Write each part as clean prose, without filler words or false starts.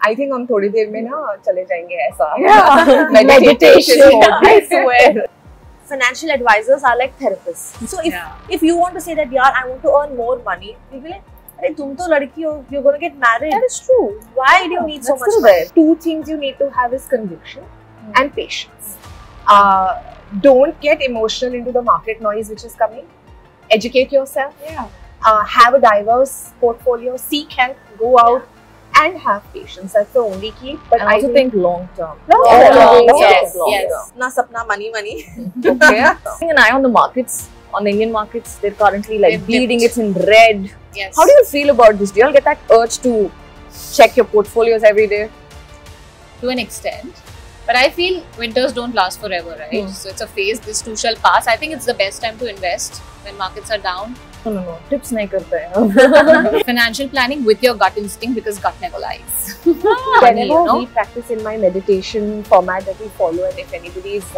I think हम थोड़ी देर में ना चले जाएंगे ऐसा. Yeah. Meditation mode, I swear. Financial advisors are like therapists. So if you want to say that, yeah, I want to earn more money, you'll be like, "Hey, तुम तो लड़की हो, you're gonna get married." That is true. Why do you need so much money? There. Two things you need to have is conviction and patience. Don't get emotional into the market noise which is coming. Educate yourself. Yeah. Have a diverse portfolio. Seek help. Go out. And have patience. That's the only key. But and I also think long term. Long term. Yes. Yes. Na sapna money. Okay. Keeping an eye on the markets, on the Indian markets, they're currently like bleeding. It's in red. Yes. How do you feel about this? Do you all get that urge to check your portfolios every day? To an extent. But I feel winters don't last forever, right? So it's a phase. This too shall pass. I think it's the best time to invest when markets are down. No. Tips nahi karte hain. Financial planning with your gut instinct, because gut never lies. Whenever we practice in my meditation format that we follow, and if anybody is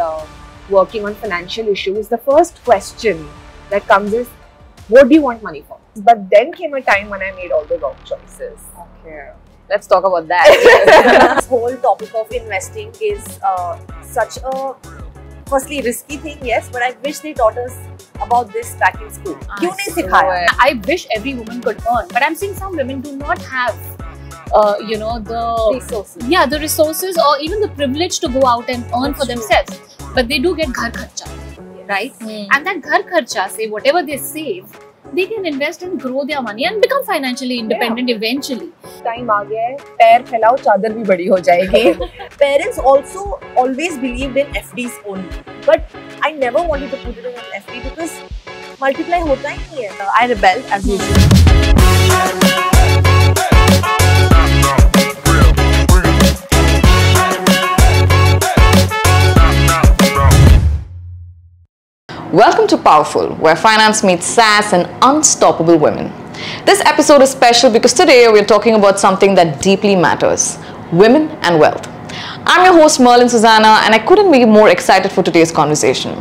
working on financial issues, the first question that comes is, what do you want money for? But then came a time when I made all the wrong choices. Okay. Let's talk about that. This whole topic of investing is such a firstly risky thing, yes, but I wish they taught us about this back in school. क्यों नहीं सिखाया? I wish every woman could earn, but I'm seeing some women do not have, the Resources. Yeah, the resources or even the privilege to go out and earn for themselves. But they do get ghar kharcha, right? And that ghar kharcha, say whatever they save, they can invest and grow their money and become financially independent eventually. Time आ गया है, पैर फैलाओ चादर भी बड़ी हो जाएगी. Parents also always believed in FDs only, but I never wanted to put it in an FD because multiply होता ही नहीं है. I rebelled as usual. Welcome to Powerful, where finance meets sass and unstoppable women. This episode is special because today we're talking about something that deeply matters: women and wealth. I'm your host Merlin Susanna, and I couldn't be more excited for today's conversation.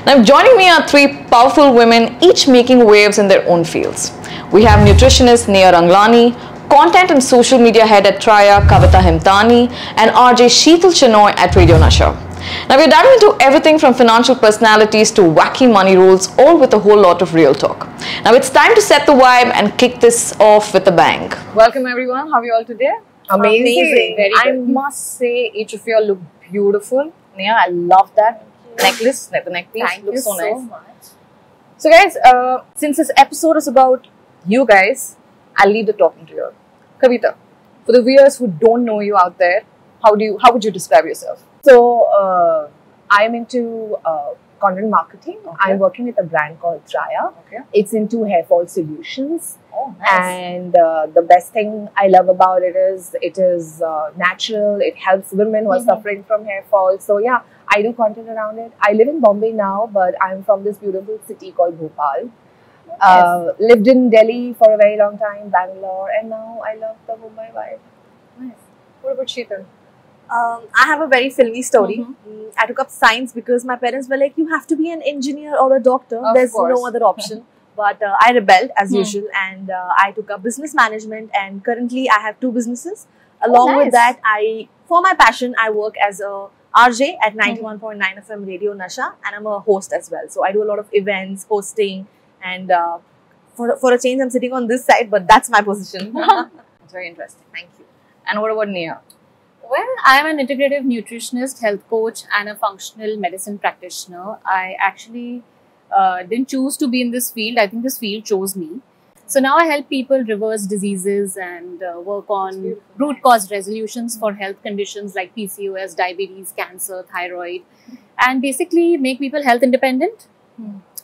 Now, joining me are three powerful women, each making waves in their own fields. We have nutritionist Neha Ranglani, content and social media head at Traya Kavita Himtani, and RJ Sheetal Chenoy at Radio Nasha. Now we're diving into everything from financial personalities to wacky money rules, all with a whole lot of real talk. Now it's time to set the vibe and kick this off with a bang. Welcome everyone. How are you all today? Amazing. Very good. I must say, each of you all look beautiful. Neha, I love that necklace. The neckpiece Thank looks you so nice. much. So guys, since this episode is about you guys, I'll leave the talking to you. Kavita, for the viewers who don't know you out there, how would you describe yourself? So I'm into content marketing. Okay. I'm working with a brand called Traya. Okay. It's into hair fall solutions. Oh, nice. And the best thing I love about it is natural. It helps women who are suffering from hair fall. So yeah, I do content around it. I live in Bombay now, but I'm from this beautiful city called Bhopal. Lived in Delhi for a very long time, Bangalore, and now I love the Mumbai vibe. Nice. What about Sheetal? I have a very filmy story. I took up science because my parents were like, you have to be an engineer or a doctor. There's no other option. But I rebelled as usual, and I took up business management, and currently I have 2 businesses. Along with that, for my passion, I work as a RJ at 91.9 FM Radio Nasha, and I'm a host as well. So I do a lot of events, hosting, and for a change, I'm sitting on this side, but that's my position. That's very interesting. Thank you. And what about Neha? Well, I'm an integrative nutritionist, health coach, and a functional medicine practitioner. I actually didn't choose to be in this field. I think this field chose me. So now I help people reverse diseases and work on root cause resolutions for health conditions like PCOS, diabetes, cancer, thyroid, and basically make people health independent.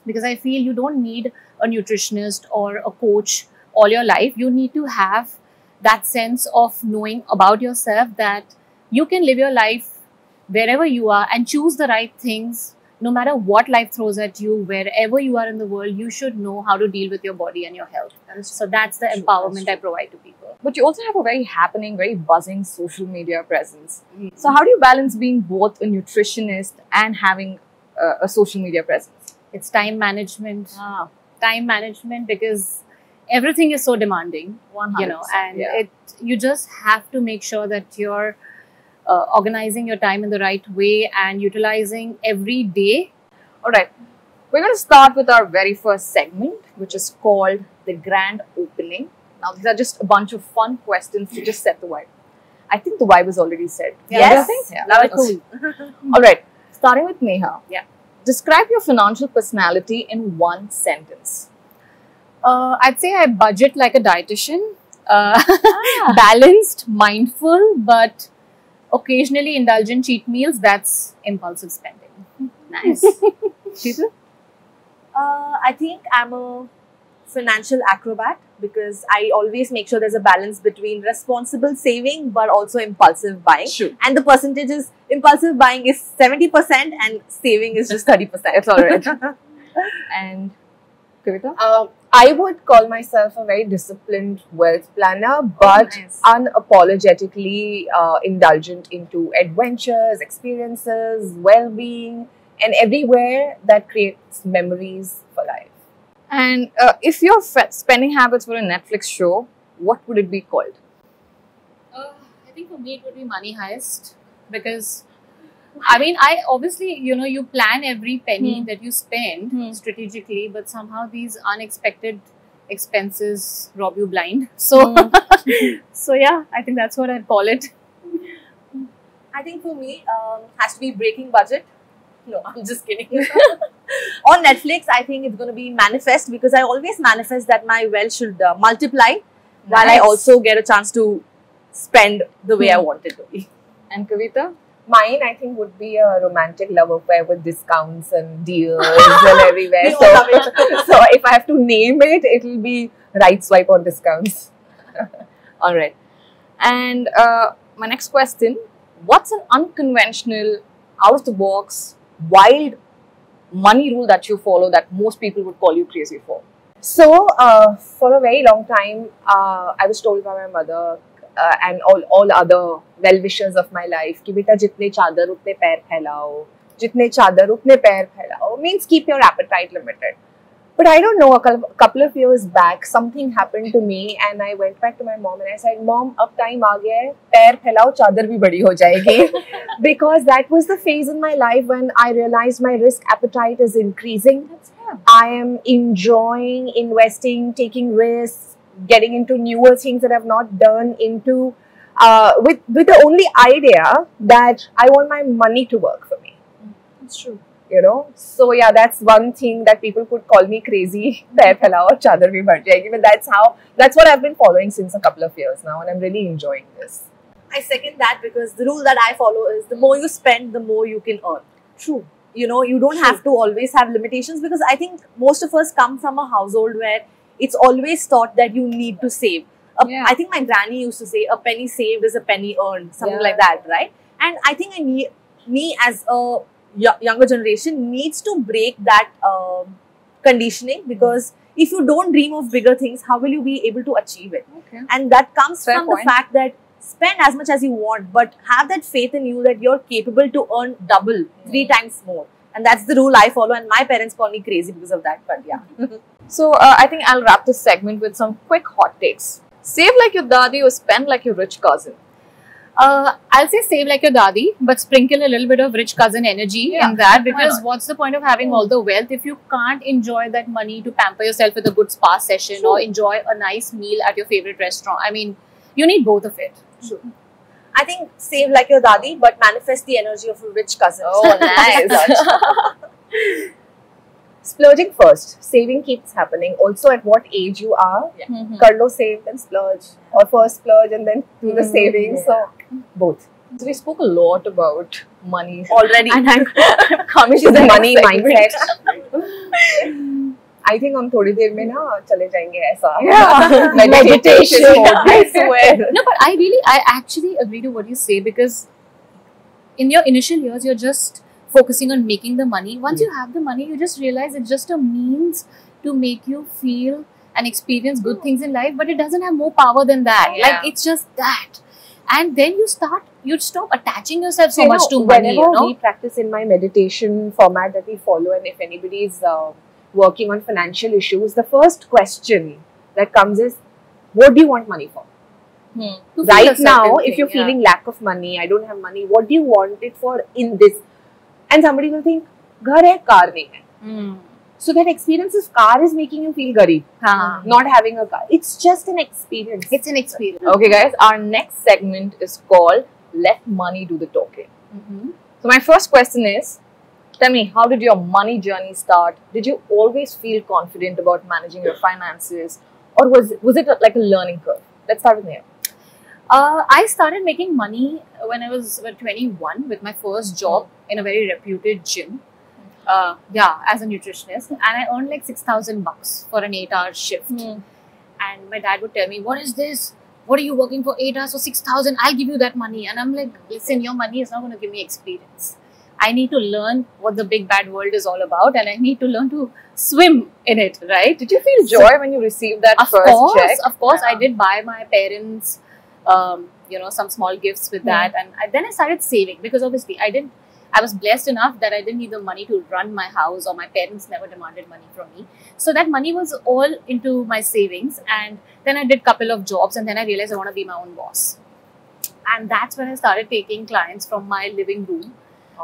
Because I feel you don't need a nutritionist or a coach all your life. You need to have that sense of knowing about yourself that you can live your life wherever you are and choose the right things. No matter what life throws at you, wherever you are in the world, you should know how to deal with your body and your health. So that's the empowerment I provide to people. But you also have a very happening, very buzzing social media presence. So how do you balance being both a nutritionist and having a social media presence? It's time management. Time management, because everything is so demanding, 100%, you know, and yeah. you just have to make sure that you're organizing your time in the right way and utilizing every day. All right. We're going to start with our very first segment, which is called the grand opening. Now, these are just a bunch of fun questions to just set the vibe. I think the vibe is already set. Yes. Yeah. Love it. Cool. All right. Starting with Neha. Yeah. Describe your financial personality in one sentence. I'd say I budget like a dietitian, balanced, mindful, but occasionally indulgent cheat meals. That's impulsive spending. Nice. Sheetal? I think I'm a financial acrobat because I always make sure there's a balance between responsible saving but also impulsive buying. Sure. And the percentages, impulsive buying is 70% and saving is just 30%. It's all right. And Kavita? I would call myself a very disciplined wealth planner, but nice. unapologetically indulgent into adventures, experiences, well-being, and everywhere that creates memories for life. And if your spending habits were a Netflix show, what would it be called? I think for me it would be Money Heist, because I mean, I obviously, you know, you plan every penny that you spend strategically, but somehow these unexpected expenses rob you blind. So, so yeah, I think that's what I'd call it. I think for me, has to be Breaking Budget. No, I'm just kidding. On Netflix, I think it's going to be Manifest because I always manifest that my wealth should multiply while I also get a chance to spend the way I want it to be. And Kavita? Mine, I think, would be a romantic love affair with discounts and deals and everywhere. We all love it. So if I have to name it, it will be Right Swipe on discounts. All right. And my next question, what's an unconventional, out-of-the-box, wild money rule that you follow that most people would call you crazy for? So, for a very long time, I was told by my mother and all other well-wishers of my life कि बेटा जितने चादर उतने पैर फैलाओ, जितने चादर उतने पैर फैलाओ, means keep your appetite limited. But I don't know, a couple of years back, something happened to me and I went back to my mom and I said, Mom, अब time आ गया है, पैर फैलाओ, चादर भी बड़ी हो जाएगी. Because that was the phase in my life when I realized my risk appetite is increasing. I am enjoying investing, taking risks, getting into newer things that I've not done into, with the only idea that I want my money to work for me. That's true. You know, so yeah, that's one thing that people could call me crazy. Pair phailao aur chadar bhi badh jayegi. But that's what I've been following since a couple of years now, and I'm really enjoying this. I second that because the rule that I follow is the more you spend, the more you can earn. True. You know, you don't have to always have limitations because I think most of us come from a household where it's always thought that you need to save. I think my granny used to say, a penny saved is a penny earned, something like that, right? And I think me as a younger generation needs to break that conditioning because if you don't dream of bigger things, how will you be able to achieve it? Okay. And that comes Fair from point. the fact that spend as much as you want, but have that faith in you that you're capable to earn double, 3 times more. And that's the rule I follow, and my parents call me crazy because of that, but yeah. So, I think I'll wrap this segment with some quick hot takes. Save like your dadi or spend like your rich cousin? I'll say save like your dadi, but sprinkle a little bit of rich cousin energy in that, because what's the point of having all the wealth if you can't enjoy that money to pamper yourself with a good spa session or enjoy a nice meal at your favorite restaurant? I mean, you need both of it. Sure. I think save like your dadi, but manifest the energy of a rich cousin. Oh, nice. Splurging first. Saving keeps happening. Also, at what age you are, kar lo save, then splurge. Or first splurge and then do the saving. So, both. So we spoke a lot about money Already. and I'm coming Which is to the the money next mindset. segment. I think हम थोड़ी देर में ना चले जाएंगे ऐसा. Yeah. Meditation mode. I swear. No, but I actually agree to what you say, because in your initial years, you're just focusing on making the money. Once you have the money, you just realize it's just a means to make you feel and experience good things in life, but it doesn't have more power than that. Yeah. Like, it's just that. And then you stop attaching yourself so much to money, whenever you know. we practice in my meditation format that we follow, and if anybody is working on financial issues, the first question that comes is, what do you want money for? To feel a Right certain now, thing, if you're yeah. feeling lack of money, I don't have money, what do you want it for in this? And somebody will think, ghar hai, car nahi hai. Hmm. So that experience of car is making you feel garib. Haan. Not having a car. It's just an experience. It's an experience. Okay, guys, our next segment is called Let Money Do the Talking. So, my first question is, tell me, how did your money journey start? Did you always feel confident about managing your finances, or was it like a learning curve? Let's start with Neha. I started making money when I was 21 with my first job in a very reputed gym. As a nutritionist, and I earned like $6,000 for an 8-hour shift. And my dad would tell me, "What is this? What are you working for 8 hours for 6,000? I'll give you that money." And I'm like, "Listen, your money is not going to give me experience. I need to learn what the big bad world is all about, and I need to learn to swim in it." Right? Did you feel joy when you received that first check? Of course, I did buy my parents, some small gifts with that, and then I started saving because obviously I was blessed enough that I didn't need the money to run my house, or my parents never demanded money from me. So that money was all into my savings, and then I did a couple of jobs, and then I realized I want to be my own boss. And that's when I started taking clients from my living room,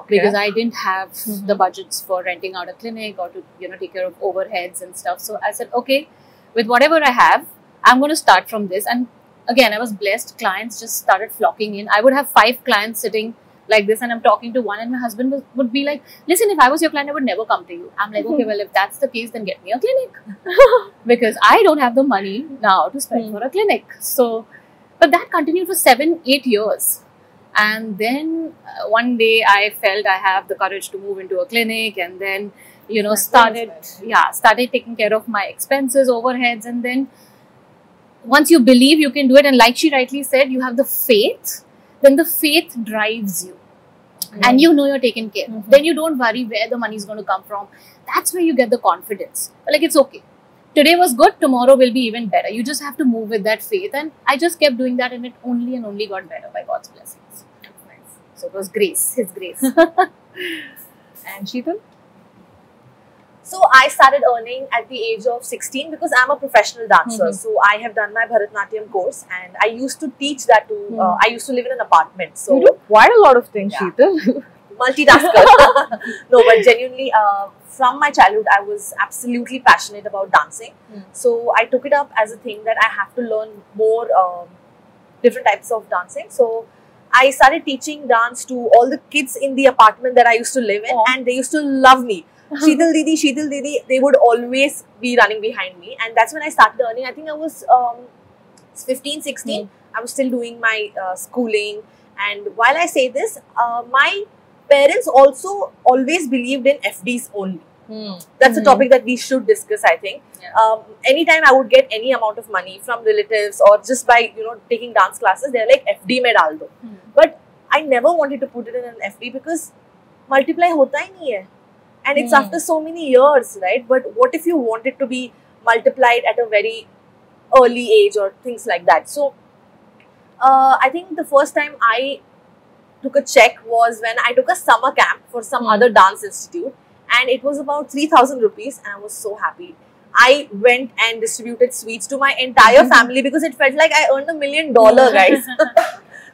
because I didn't have the budgets for renting out a clinic or to take care of overheads and stuff. So I said, okay, with whatever I have, I'm going to start from this. And again, I was blessed. Clients just started flocking in. I would have 5 clients sitting like this, and I'm talking to one, and my husband would be like, "Listen, if I was your client, I would never come to you." I'm like, "Okay, well, if that's the case, then get me a clinic." Because I don't have the money now to spend for a clinic. So, but that continued for 7-8 years. And then one day I felt I have the courage to move into a clinic, and then, started taking care of my expenses, overheads. And then once you believe you can do it, and like she rightly said, you have the faith, then the faith drives you. And you know you're taken care of. Then you don't worry where the money is going to come from. That's where you get the confidence. Like, it's okay. Today was good, tomorrow will be even better. You just have to move with that faith. And I just kept doing that, and it only and only got better by God's blessings. That's nice. So it was grace, His grace. And Sheetal? So I started earning at the age of 16 because I'm a professional dancer. So I have done my Bharatnatyam course, and I used to teach that to, I used to live in an apartment. So you do quite a lot of things, Sheetal. Multitasker. No, but genuinely, from my childhood, I was absolutely passionate about dancing. So I took it up as a thing that I have to learn more different types of dancing. So I started teaching dance to all the kids in the apartment that I used to live in, and they used to love me. Sheetal Didi, they would always be running behind me. And that's when I started earning. I think I was 15, 16. I was still doing my schooling. And while I say this, my parents also always believed in FDs only. That's a topic that we should discuss, I think. Anytime I would get any amount of money from relatives or just by, taking dance classes, they're like, FD mein dal do. But I never wanted to put it in an FD because multiply hota hi nahi hai. And it's after so many years, right? But what if you want it to be multiplied at a very early age or things like that? So, I think the first time I took a check was when I took a summer camp for some other dance institute. And it was about 3,000 rupees, and I was so happy. I went and distributed sweets to my entire family because it felt like I earned $1 million, guys.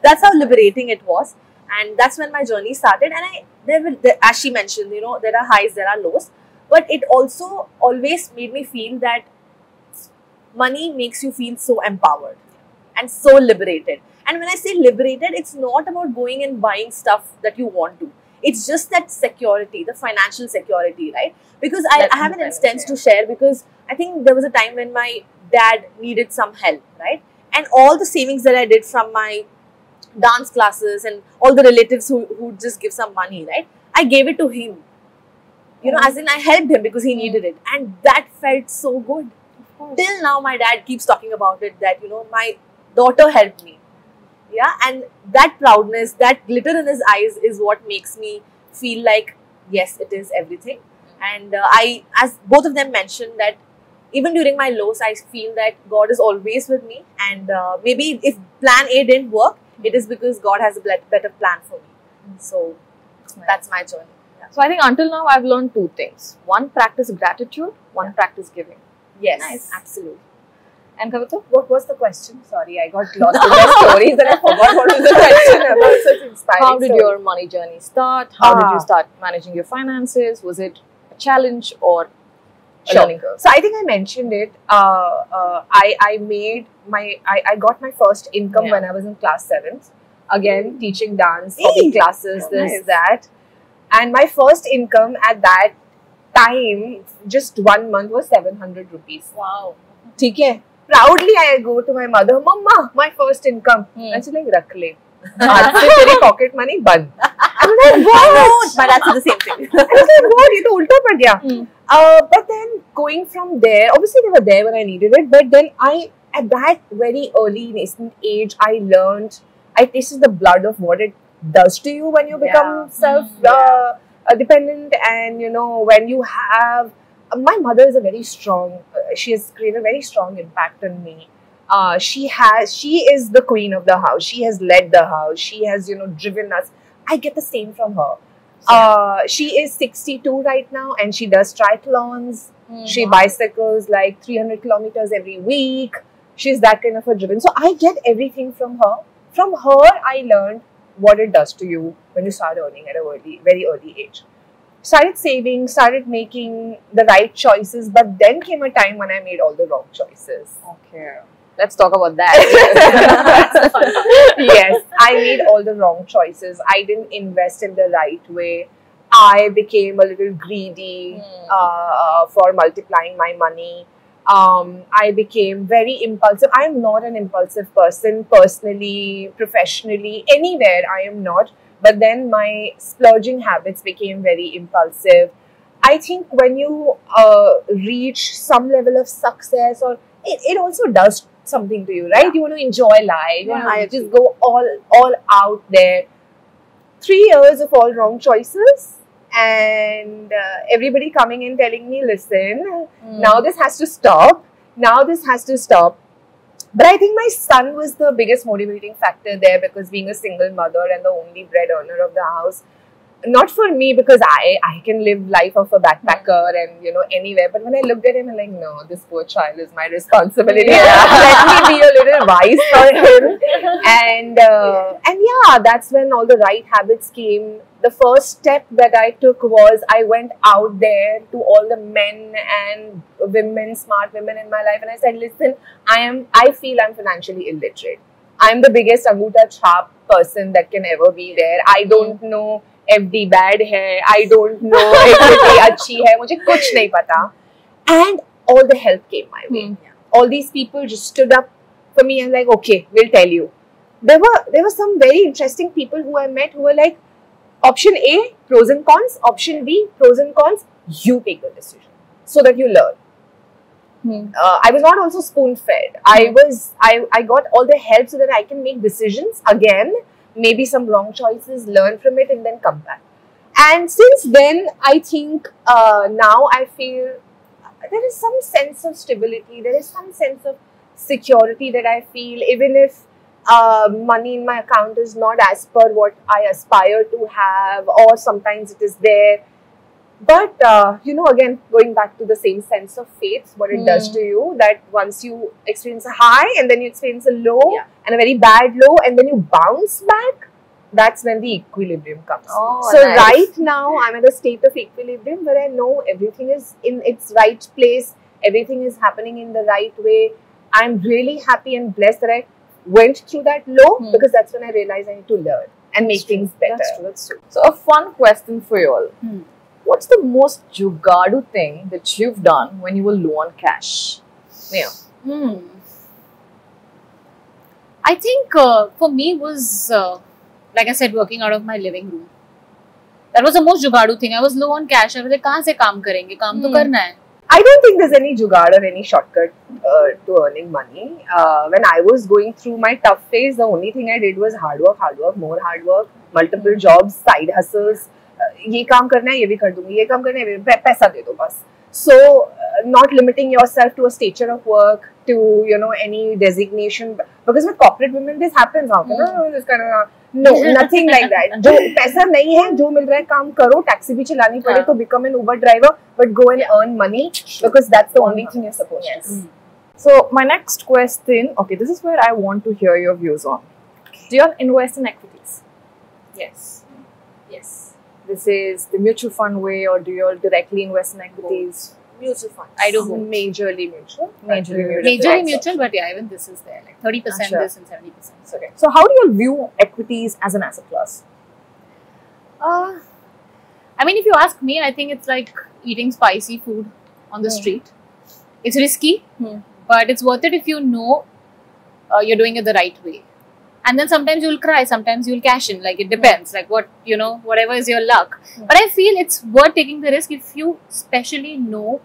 That's how liberating it was. And that's when my journey started. And as she mentioned, there are highs, there are lows. But it also always made me feel that money makes you feel so empowered and so liberated. And when I say liberated, it's not about going and buying stuff that you want to. It's just that security, the financial security, right? Because I have an instance to share, because I think there was a time when my dad needed some help, right? And all the savings that I did from my dance classes and all the relatives who just give some money, right? I gave it to him. As in I helped him because he needed it. And that felt so good. Till now, my dad keeps talking about it, that, my daughter helped me. Yeah, and that proudness, that glitter in his eyes is what makes me feel like, yes, it is everything. And as both of them mentioned, that even during my lows, I feel that God is always with me. And maybe if plan A didn't work, it is because God has a better plan for me. So that's my journey. Yeah. So I think until now, I've learned 2 things. One, practice gratitude. One, practice giving. Yes, Nice. absolutely. And Kavita? What was the question? Sorry, I got lost in the stories and I forgot what was the question about such inspiring How did stories. your money journey start? How did you start managing your finances? Was it a challenge or a learning curve? So I think I mentioned it. I made I got my first income when I was in class 7th. Again, teaching dance, hobby classes, this, that. And my first income at that time, just 1 month, was 700 rupees. Wow. Okay. Proudly, I go to my mother, Mama, my first income. And she's like, Rakh le. आज से तेरी pocket money बंद. I was like, what? My dad said the same thing. I was like, what? ये तो उल्टा पड़ गया. But then going from there, obviously they were there when I needed it. But then at that very early nascent age, I learned, I tasted the blood of what it does to you when you become self-dependent, and you know, when you have. My mother is a very strong. She has created a very strong impact on me. She is the queen of the house. She has led the house. She has, you know, driven us. I get the same from her. She is 62 right now, and she does triathlons. She bicycles like 300 kilometers every week. She's that kind of a driven. So I get everything from her. From her, I learned what it does to you when you start earning at a very early age. Started saving, started making the right choices, but then came a time when I made all the wrong choices. Okay. Let's talk about that. Yes, I made all the wrong choices. I didn't invest in the right way. I became a little greedy for multiplying my money. I became very impulsive. I am not an impulsive person personally, professionally, anywhere I am not. But then my splurging habits became very impulsive. I think when you reach some level of success, or it also does something to you, right? You want to enjoy life. You want to just go all out there. 3 years of all wrong choices, and everybody coming in telling me, listen, now this has to stop. Now this has to stop. But I think my son was the biggest motivating factor there, because being a single mother and the only bread earner of the house, not for me, because I can live life of a backpacker and, you know, anywhere. But when I looked at him, I'm like, no, this poor child is my responsibility. Let me be a little wise for him. And yeah, that's when all the right habits came. The first step that I took was I went out there to all the men and women, smart women in my life, and I said, listen, I feel I'm financially illiterate. I'm the biggest Anguta Chhap person that can ever be there. I don't know FD bad hai, I don't know equity achhi hai, mujhe kuch nahi pata. And all the help came my way. All these people just stood up for me and like, okay, we'll tell you. There were some very interesting people who I met who were like, option A, pros and cons. Option B, pros and cons. You take the decision so that you learn. I was not also spoon-fed. I got all the help so that I can make decisions again, maybe some wrong choices, learn from it, and then come back. And since then, I think now I feel there is some sense of stability. There is some sense of security that I feel, even if money in my account is not as per what I aspire to have, or sometimes it is there. But, you know, again, going back to the same sense of faith, what it does to you, that once you experience a high and then you experience a low and a very bad low, and then you bounce back, that's when the equilibrium comes. Right now, I'm at a state of equilibrium where I know everything is in its right place, everything is happening in the right way. I'm really happy and blessed that I went through that low, because that's when I realized I need to learn and make things better. That's true. So, a fun question for you all. What's the most jugadu thing that you've done when you were low on cash? Yeah. I think for me was, like I said, working out of my living room. That was the most jugadu thing. I was low on cash. I was like, kahan se kaam karenge? Kaam to karna hai. I don't think there's any jugaad or any shortcut to earning money. When I was going through my tough phase, the only thing I did was hard work, more hard work, multiple jobs, side hustles. ये काम करना है, ये भी कर दूंगी, ये काम करना है, पैसा दे दो बस. So, not limiting yourself to a stature of work, to, you know, any designation. Because with corporate women, this happens. No, nothing like that. जो पैसा नहीं है, जो मिल रहा है काम करो, taxi भी चलानी पड़े तो become an Uber driver, but go and earn money, because that's the only thing you're supposed to do. So my next question, okay, this is where I want to hear your views on. Do you all invest in equities? Yes. Yes. This is the mutual fund way, or do you all directly invest in equities? Mutual funds. I do both. Majorly mutual. Majorly mutual, but yeah, even this is there. Like 30% Sure. this and 70%. Okay. So how do you all view equities as an asset class? I mean, if you ask me, I think it's like eating spicy food on the street. It's risky, but it's worth it if you know you're doing it the right way. And then sometimes you'll cry, sometimes you'll cash in. Like it depends, like what, you know, whatever is your luck. But I feel it's worth taking the risk if you especially know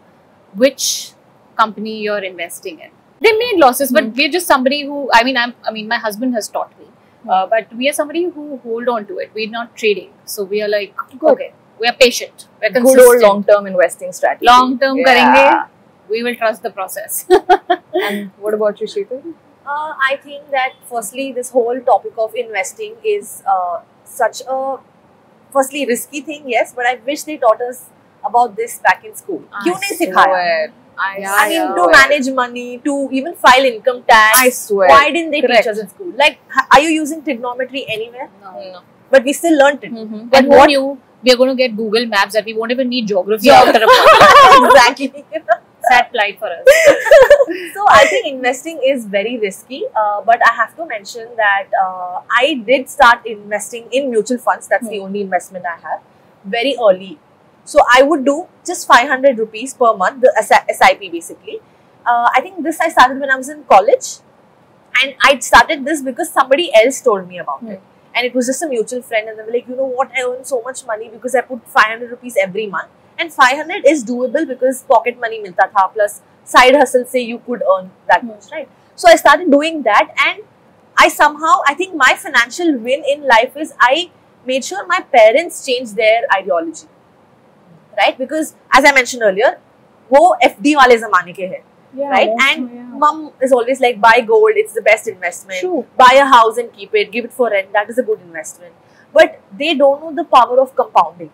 which company you're investing in. They made losses, but we're just somebody who, I mean, my husband has taught me. But we are somebody who hold on to it. We're not trading. So we are like, okay, we are patient. We're consistent. Good old long-term investing strategy. Long term karenge, we will trust the process. And what about you, Sheetal? I think that firstly, this whole topic of investing is such a firstly risky thing, yes, but I wish they taught us about this back in school. Kyun nahi sikhaya? I mean, to manage money, to even file income tax. I swear. Why didn't they Correct. teach us in school? Like, are you using trigonometry anywhere? No. But we still learnt it. And who knew we are going to get Google Maps that we won't even need geography after a point. Exactly. Sad plight for us. So I think investing is very risky, but I have to mention that I did start investing in mutual funds. That's the only investment I have very early. So I would do just 500 rupees per month, the SIP basically. I think this I started when I was in college, and I started this because somebody else told me about it. And it was just a mutual friend, and they were like, you know what, I earn so much money because I put 500 rupees every month. And 500 is doable because pocket money milta tha, plus side hustle say you could earn that much, right? So I started doing that, and I think my financial win in life is I made sure my parents changed their ideology, right? Because as I mentioned earlier, wo FD wale zamane ke hai, right? And mom is always like, buy gold, it's the best investment. True. Buy a house and keep it, give it for rent, that is a good investment. But they don't know the power of compounding.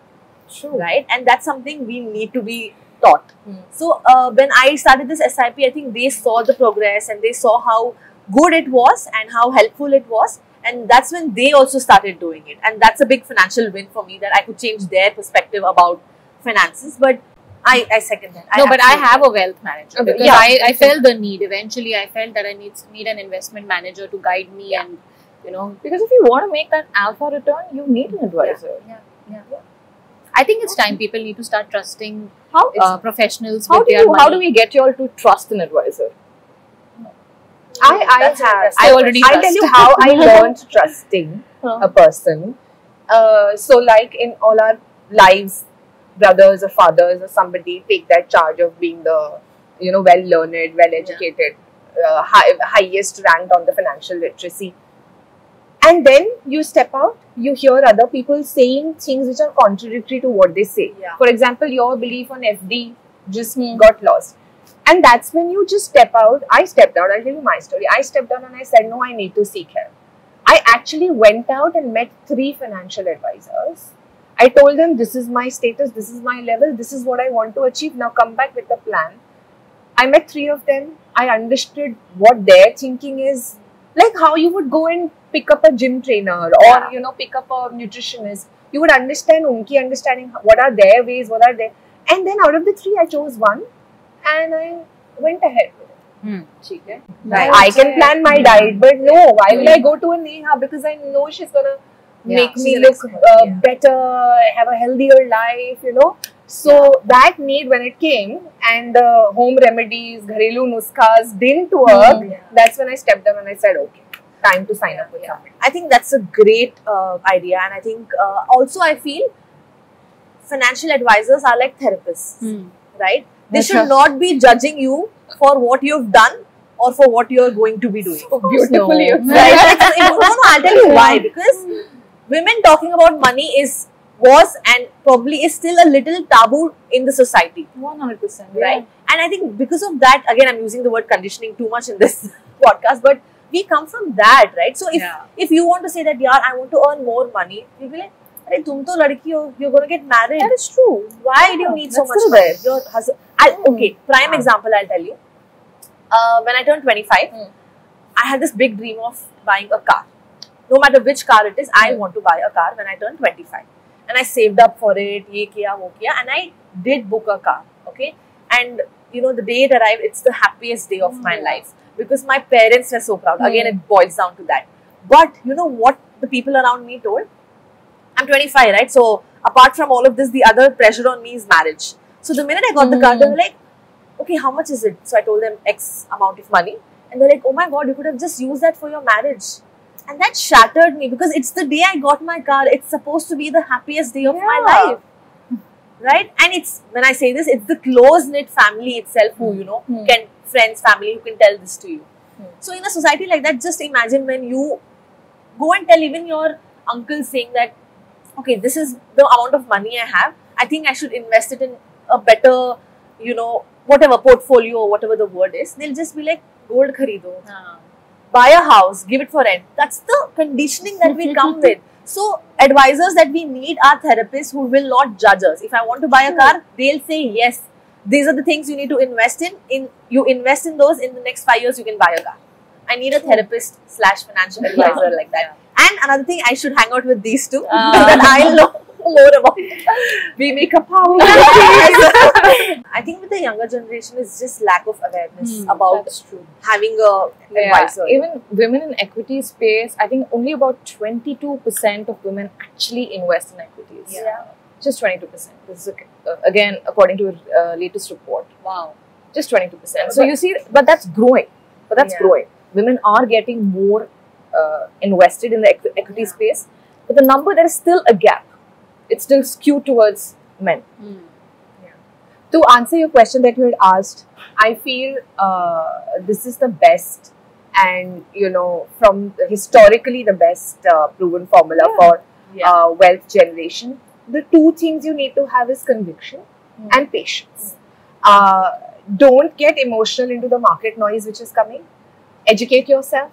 True. Right? And that's something we need to be taught. So when I started this SIP, I think they saw the progress and they saw how good it was and how helpful it was. And that's when they also started doing it. And that's a big financial win for me, that I could change their perspective about finances. But I second that. I have a wealth manager because I felt the need. Eventually, I felt that I need an investment manager to guide me and, you know. Because if you want to make that alpha return, you need an advisor. Yeah. I think it's time people need to start trusting professionals How with their money. How do we get you all to trust an advisor? I'll tell you how I learned trusting a person. So like in all our lives, brothers or fathers or somebody take that charge of being the, you know, well learned, well educated, highest ranked on the financial literacy. And then you step out, you hear other people saying things which are contradictory to what they say. For example, your belief on FD just got lost. And that's when you just step out. I stepped out. I'll tell you my story. I stepped out and I said, no, I need to seek help. I actually went out and met 3 financial advisors. I told them, this is my status, this is my level, this is what I want to achieve. Now come back with a plan. I met 3 of them. I understood what their thinking is. Like how you would go and pick up a gym trainer or, you know, pick up a nutritionist. You would understand unki understanding what are their ways, what are their... And then out of the 3, I chose one and I went ahead with it. Right. I can plan my diet, but no, why will I go to a Neha? Because I know she's gonna make me look better, have a healthier life, you know. So that need, when it came and the home remedies, gharelu nuskhas didn't work, that's when I stepped down and I said, okay, time to sign up with somebody. I think that's a great idea, and I think also I feel financial advisors are like therapists, right? They should not be judging you for what you've done or for what you're going to be doing. So beautifully, right? I'll tell you why. Because women talking about money was and probably is still a little taboo in the society. 100%. Right? And I think because of that, again, I'm using the word conditioning too much in this podcast, but we come from that, right? So if you want to say that, yeah, I want to earn more money, you'll be like, "Arey, tum to ladki ho, you're going to get married." That is true. Why do you need so much still money? there. Your husband. Okay, prime example I'll tell you. when I turned 25, I had this big dream of buying a car. No matter which car it is, I want to buy a car when I turn 25. And I saved up for it, ye kiya, wo kiya, and I did book a car, okay? And, you know, the day it arrived, it's the happiest day of my life because my parents were so proud. Again, it boils down to that. But, you know what the people around me told? I'm 25, right? So, apart from all of this, the other pressure on me is marriage. So, the minute I got the car, they were like, okay, how much is it? So, I told them X amount of money. And they're like, oh my God, you could have just used that for your marriage. And that shattered me because it's the day I got my car. It's supposed to be the happiest day of my life. Right? And it's, when I say this, it's the close-knit family itself who, you know, friends, family who can tell this to you. So, in a society like that, just imagine when you go and tell even your uncle saying that, okay, this is the amount of money I have. I think I should invest it in a better, you know, whatever portfolio or whatever the word is. They'll just be like, gold kharido. Buy a house, give it for rent. That's the conditioning that we come with. So, advisors that we need are therapists who will not judge us. If I want to buy a car, they'll say, yes, these are the things you need to invest in. You invest in those, in the next 5 years, you can buy a car. I need a therapist / financial advisor like that. And another thing, I should hang out with these two so that I'll know more about We make a power. I think with the younger generation, it's just lack of awareness about having a advisor. Even women in equity space, I think only about 22% of women actually invest in equities. Just 22%. This is again according to a latest report. Wow. Just 22%. So you see, but that's growing. Growing. Women are getting more invested in the equity space, but the number, there is still a gap. It's still skewed towards men. To answer your question that you had asked, I feel this is the best and, you know, from historically the best proven formula for wealth generation. The two things you need to have is conviction and patience. Don't get emotional into the market noise which is coming. Educate yourself.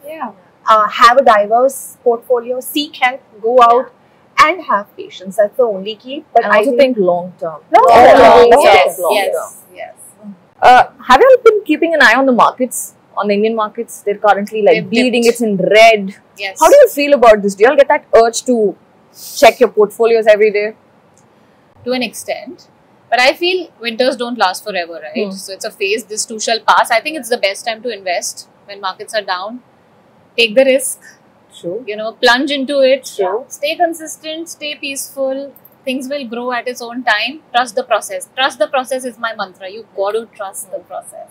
Have a diverse portfolio. Seek help. Go out. And have patience. That's the only key. But I also think long term. Yes. Have you been keeping an eye on the markets, on the Indian markets? They're currently like bleeding. It's in red. Yes. How do you feel about this? Do you all get that urge to check your portfolios every day? To an extent. But I feel winters don't last forever, right? So it's a phase. This too shall pass. I think it's the best time to invest when markets are down. Take the risk. True. You know, plunge into it. True. Stay consistent, stay peaceful. Things will grow at its own time. Trust the process. Trust the process is my mantra. You got to trust the process.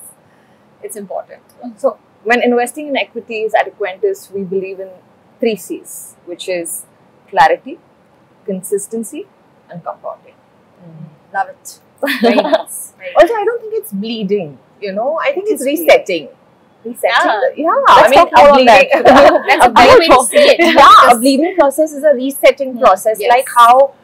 It's important. So, when investing in equities at Equentis, we believe in 3 C's, which is clarity, consistency, and compounding. Love it. Very nice. Also, I don't think it's bleeding. You know, I think it's resetting. I mean, a bleeding, That's a great way to see it. a bleeding process is a resetting process, like how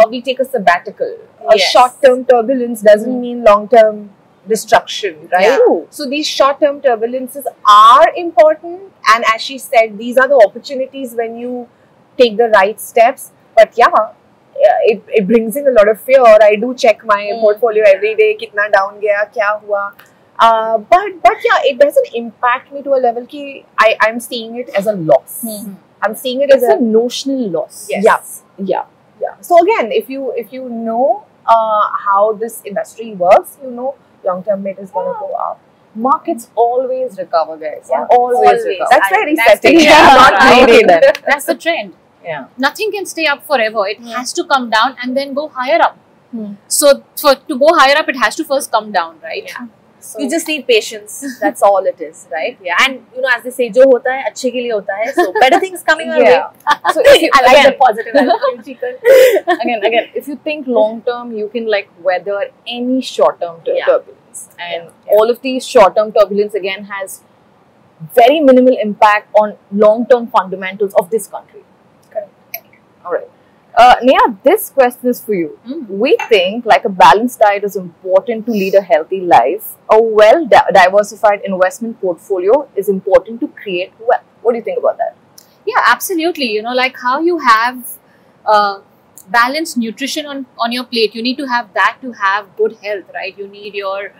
we take a sabbatical. A short-term turbulence doesn't mean long-term destruction, right? So these short-term turbulences are important, and as she said, these are the opportunities when you take the right steps. But it brings in a lot of fear. I do check my portfolio every day, kitna down gaya, kya hua. But it doesn't impact me to a level ki I'm seeing it as a loss. I'm seeing it as a notional loss. Yes. Yeah. So again, if you know how this industry works, you know long-term rate is going to go up. Markets always recover, guys. Always recover. That's very resetting. That's the trend. Nothing can stay up forever. It has to come down and then go higher up. So to go higher up, it has to first come down, right? So you just need patience. That's all it is, right? And you know, as they say, "Jo hota hai, अच्छे के लिए होता है." So better things coming our way. So if you, I like the positive attitude. Again, if you think long term, you can like weather any short term turbulence, and all of these short term turbulence again has very minimal impact on long term fundamentals of this country. Correct. All right. Neha, this question is for you. We think like a balanced diet is important to lead a healthy life. A well-diversified investment portfolio is important to create wealth. What do you think about that? Yeah, absolutely. You know, like how you have balanced nutrition on your plate. You need to have that to have good health, right? You need your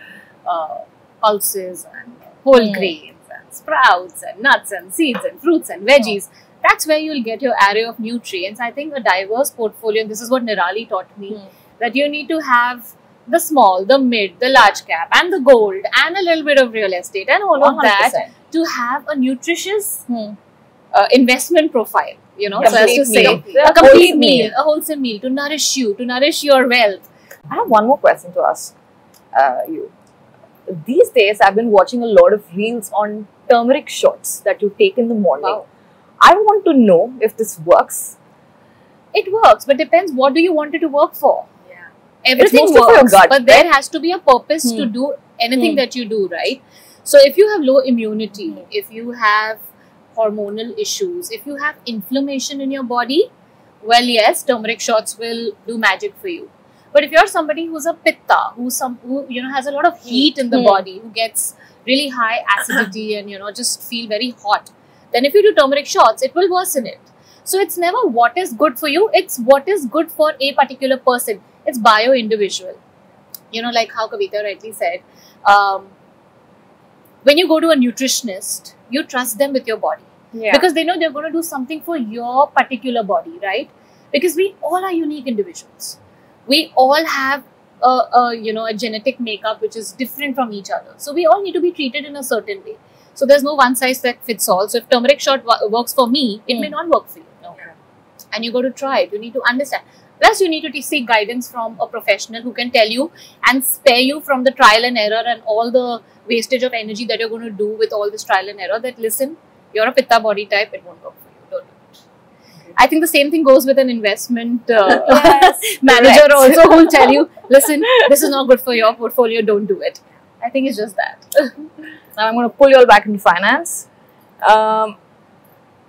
pulses and whole grains and sprouts and nuts and seeds and fruits and veggies. That's where you'll get your array of nutrients. I think a diverse portfolio, and this is what Nirali taught me, that you need to have the small, the mid, the large cap and the gold and a little bit of real estate and all 100%. of that to have a nutritious investment profile, you know, so as to say a complete meal, a wholesome meal to nourish you, to nourish your wealth. I have one more question to ask you. These days, I've been watching a lot of reels on turmeric shots that you take in the morning. Wow. I want to know if this works. It works, but depends what do you want it to work for. Yeah. Everything It's mostly for your works, gut, but there has to be a purpose to do anything that you do, right? So if you have low immunity, if you have hormonal issues, if you have inflammation in your body, well, yes, turmeric shots will do magic for you. But if you're somebody who's a pitta, who you know has a lot of heat in the body, who gets really high acidity and, you know, just feel very hot, then if you do turmeric shots, it will worsen it. So it's never what is good for you, it's what is good for a particular person. It's bio-individual. You know, like how Kavita rightly said, when you go to a nutritionist, you trust them with your body. Because they know they're going to do something for your particular body, right? Because we all are unique individuals. We all have a genetic makeup which is different from each other. So we all need to be treated in a certain way. So there's no one size that fits all. So if turmeric shot works for me, it may not work for you. And you got to try it. You need to understand. Plus, you need to seek guidance from a professional who can tell you and spare you from the trial and error and all the wastage of energy that you're going to do with all this trial and error. That listen, you're a pitta body type, it won't work for you. Don't do it. I think the same thing goes with an investment manager also, who will tell you, listen, this is not good for your portfolio, don't do it. I think it's just that. Now I'm going to pull you all back into finance.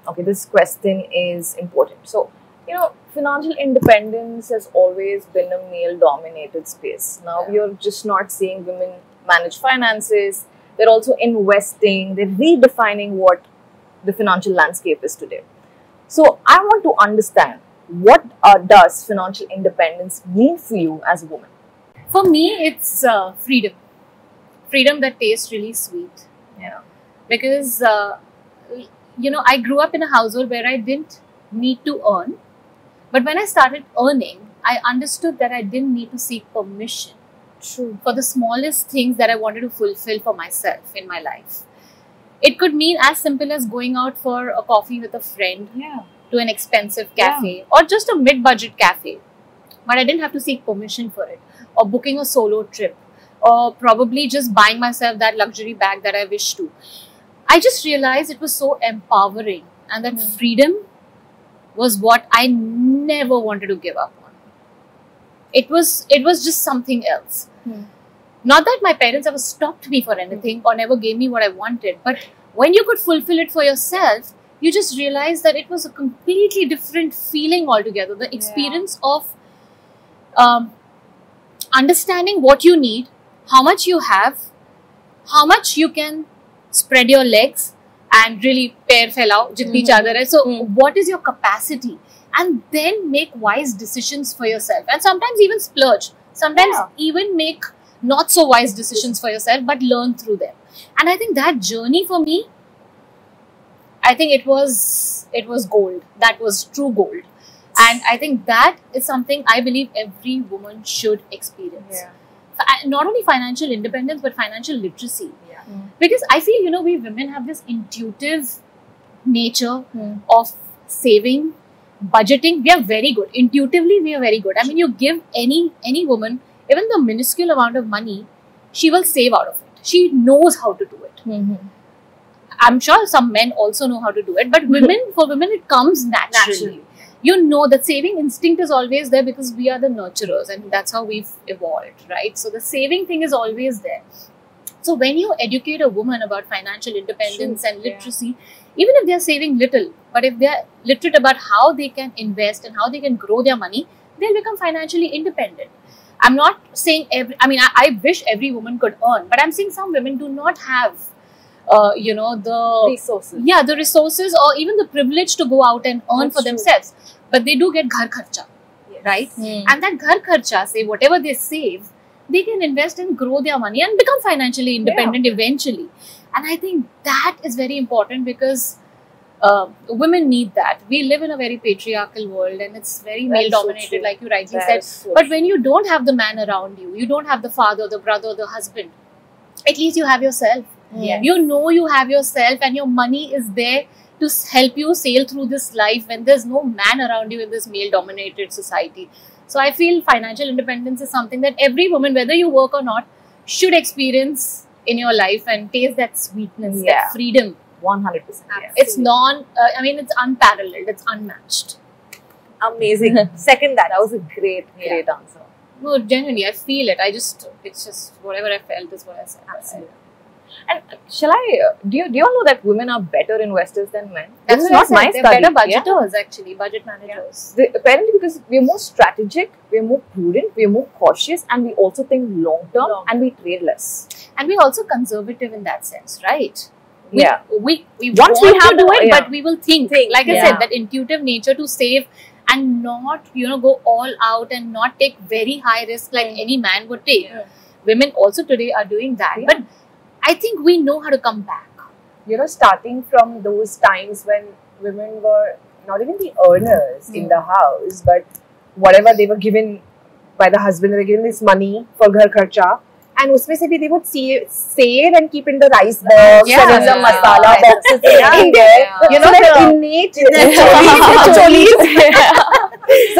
Okay, this question is important. So, you know, financial independence has always been a male-dominated space. Now we are just not seeing women manage finances. They're also investing. They're redefining what the financial landscape is today. So I want to understand, what does financial independence mean for you as a woman? For me, it's freedom. Freedom that tastes really sweet. Because, you know, I grew up in a household where I didn't need to earn. But when I started earning, I understood that I didn't need to seek permission for the smallest things that I wanted to fulfill for myself in my life. It could mean as simple as going out for a coffee with a friend to an expensive cafe or just a mid-budget cafe. But I didn't have to seek permission for it, or booking a solo trip, or probably just buying myself that luxury bag that I wish to. I just realized it was so empowering, and that freedom was what I never wanted to give up on. It was just something else. Not that my parents ever stopped me for anything or never gave me what I wanted, but when you could fulfill it for yourself, you just realized that it was a completely different feeling altogether. The experience of understanding what you need, how much you have, how much you can spread your legs and really pair phailao jitni chadar hai. So what is your capacity? And then make wise decisions for yourself. And sometimes even splurge. Sometimes even make not so wise decisions for yourself, but learn through them. And I think that journey for me, I think it was gold. That was true gold. And I think that is something I believe every woman should experience. Not only financial independence, but financial literacy. Because I feel, you know, we women have this intuitive nature of saving, budgeting. We are very good. Intuitively, we are very good. I mean, you give any woman even the minuscule amount of money, she will save out of it. She knows how to do it. I'm sure some men also know how to do it, but for women, it comes naturally. You know, that saving instinct is always there because we are the nurturers, and that's how we've evolved, right? So the saving thing is always there. So when you educate a woman about financial independence and literacy, even if they're saving little, but if they're literate about how they can invest and how they can grow their money, they'll become financially independent. I'm not saying I wish every woman could earn, but I'm saying some women do not have, the resources. Yeah, the resources or even the privilege to go out and earn for themselves. But they do get ghar kharcha, right? And that ghar kharcha, say whatever they save, they can invest and grow their money and become financially independent eventually. And I think that is very important because women need that. We live in a very patriarchal world and it's very male dominated, like you rightly said. But when you don't have the man around you, you don't have the father, the brother, the husband, at least you have yourself. Yes. You know you have yourself, and your money is there to help you sail through this life when there's no man around you in this male dominated society. So I feel financial independence is something that every woman, whether you work or not, should experience in your life and taste that sweetness, that freedom. 100%. It's it's unparalleled, it's unmatched. Amazing. Second that. That was a great answer. No, genuinely, I feel it. It's just whatever I felt is what I said. Absolutely. And shall I? Do you all know that women are better investors than men? That's This is what I not said. my They're study. better budgeters, actually, budget managers. Apparently, because we're more strategic, we're more prudent, we're more cautious, and we also think long term, and we trade less. And we're also conservative in that sense, right? We Once we have to do the- it, yeah. but we will think. Like I said, that intuitive nature to save and not, go all out and not take very high risk like any man would take. Women also today are doing that. Yeah. But I think we know how to come back. Starting from those times when women were not even the earners in the house, but whatever they were given by the husband, they were given this money for ghar kharcha. And usme se bhi they would save and keep in the rice box and in the masala boxes everywhere. So that innate so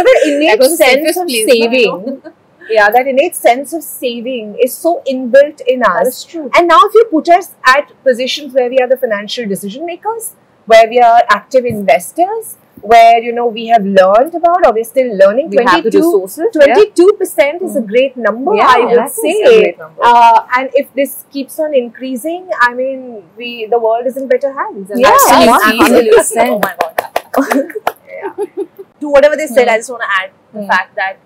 that innate sense of saving. That innate sense of saving is so inbuilt in us. That is true. And now if you put us at positions where we are the financial decision makers, where we are active investors, where we have learned about, or we're still learning, We have the resources. 22% is a great number, I would that is say. a great number. And if this keeps on increasing, I mean, the world is in better hands. And Absolutely. 100%. Oh my god. To whatever they said, I just want to add the fact that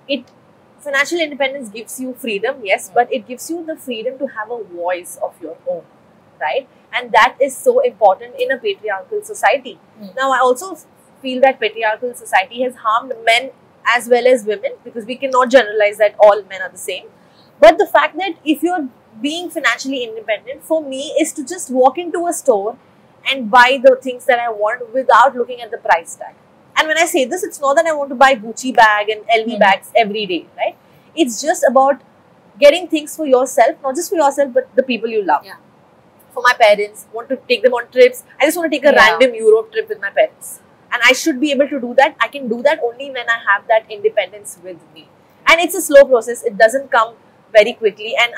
financial independence gives you freedom, yes, but it gives you the freedom to have a voice of your own, right? And that is so important in a patriarchal society. Now, I also feel that patriarchal society has harmed men as well as women, because we cannot generalize that all men are the same. But the fact that if you're being financially independent, for me, is to just walk into a store and buy the things that I want without looking at the price tag. And when I say this, it's not that I want to buy Gucci bag and LV bags every day, right? It's just about getting things for yourself, not just for yourself, but the people you love. Yeah. For my parents, want to take them on trips. I just want to take a random Europe trip with my parents. And I should be able to do that. I can do that only when I have that independence with me. And it's a slow process. It doesn't come very quickly. And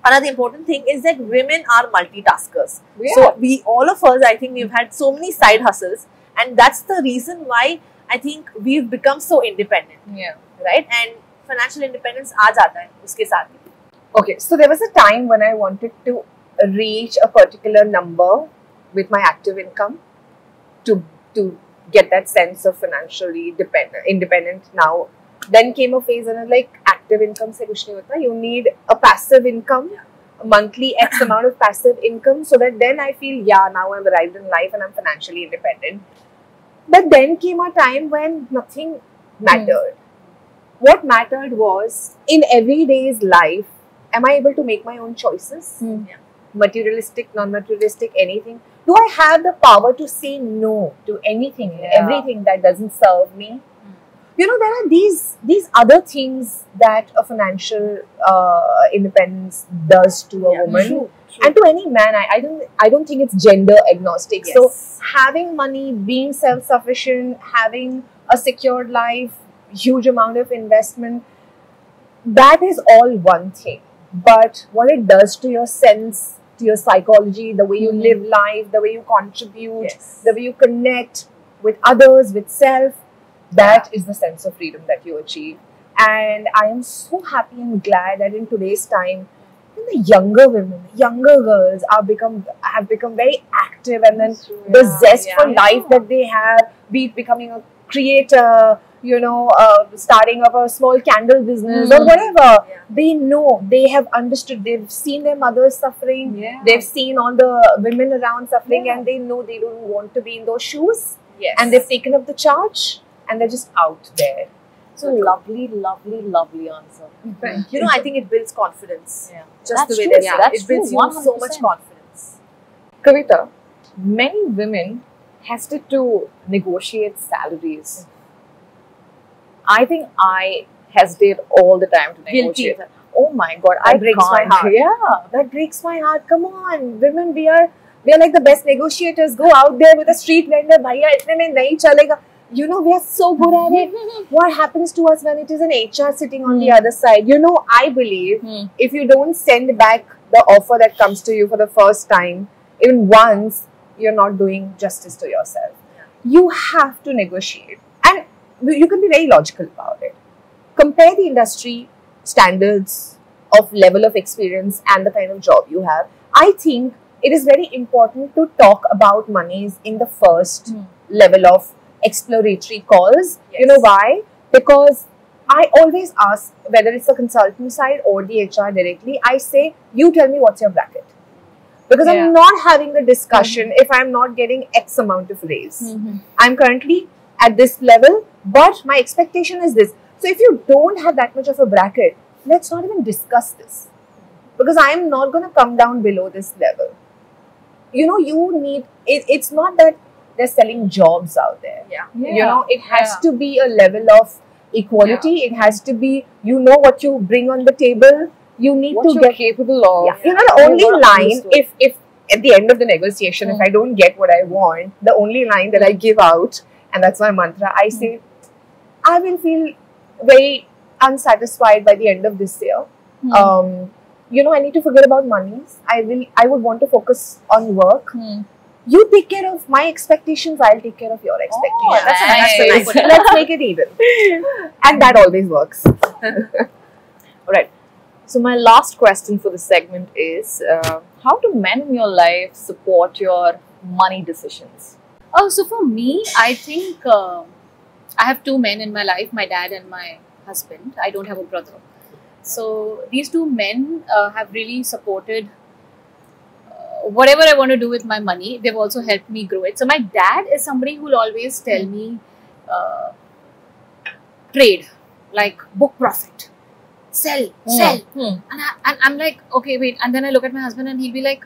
another important thing is that women are multitaskers. So all of us, I think we've had so many side hustles. And that's the reason why I think we've become so independent. Yeah. Right? And financial independence aa jata hai uske saath hi. Okay, so there was a time when I wanted to reach a particular number with my active income to get that sense of financially independent. Now, then came a phase and I was like, active income se kuch nahi hota. You need a passive income, monthly X amount of passive income, so that then I feel, now I've arrived in life and I'm financially independent. But then came a time when nothing mattered. What mattered was, in everyday's life, am I able to make my own choices? Materialistic, non-materialistic, anything. Do I have the power to say no to anything, everything that doesn't serve me? There are these other things that a financial independence does to a woman. True. And to any man. I don't think it's gender agnostic. Yes. So having money, being self-sufficient, having a secured life, huge amount of investment, that is all one thing. But what it does to your sense, to your psychology, the way you live life, the way you contribute, the way you connect with others, with self, that is the sense of freedom that you achieve. And I am so happy and glad that in today's time, the younger women, younger girls have become very active, and then the zest for life that they have, be it becoming a creator, starting up a small candle business or whatever. They know, they have understood, they've seen their mothers suffering, they've seen all the women around suffering, and they know they don't want to be in those shoes. And they've taken up the charge and they're just out there. It's a lovely, lovely, lovely answer. You know, I think it builds confidence. Yeah. Just That's the way true, they yeah, say it. that's It builds true, you so much 100%. confidence. Kavita, many women hesitate to negotiate salaries. I think I hesitate all the time to Guilty. negotiate. Oh my god, That I breaks my can't. heart. Yeah. That breaks my heart. Come on, women, we are like the best negotiators. Go out there with a street vendor, bhaiya, itne mein nahi chalega. You know, we are so good at it. What happens to us when it is an HR sitting on the other side? You know, I believe if you don't send back the offer that comes to you for the first time, even once, you're not doing justice to yourself. You have to negotiate. And you can be very logical about it. Compare the industry standards of level of experience and the kind of job you have. I think it is very important to talk about monies in the first level of exploratory calls. You know why? Because I always ask, whether it's the consultant side or the HR directly, I say, you tell me what's your bracket. Because I'm not having the discussion if I'm not getting X amount of raise. I'm currently at this level, but my expectation is this. So if you don't have that much of a bracket, let's not even discuss this. Because I'm not going to come down below this level. You know, you need, it's not that they're selling jobs out there. You know, it has to be a level of equality. It has to be, you know what you bring on the table. You need What to you're get capable of. You know, the only You're not line, understood. if at the end of the negotiation, if I don't get what I want, the only line that I give out, and that's my mantra, I say, I will feel very unsatisfied by the end of this year. You know, I need to forget about monies. I would want to focus on work. You take care of my expectations, I'll take care of your expectations. That's a nice one. Let's make it even. And that always works. Alright. So my last question for this segment is, how do men in your life support your money decisions? Oh, so for me, I think I have two men in my life, my dad and my husband. I don't have a brother. So these two men have really supported whatever I want to do with my money. They've also helped me grow it. So my dad is somebody who will always tell me, trade, like book profit, sell. And I'm like, okay, wait. And then I look at my husband and he'll be like,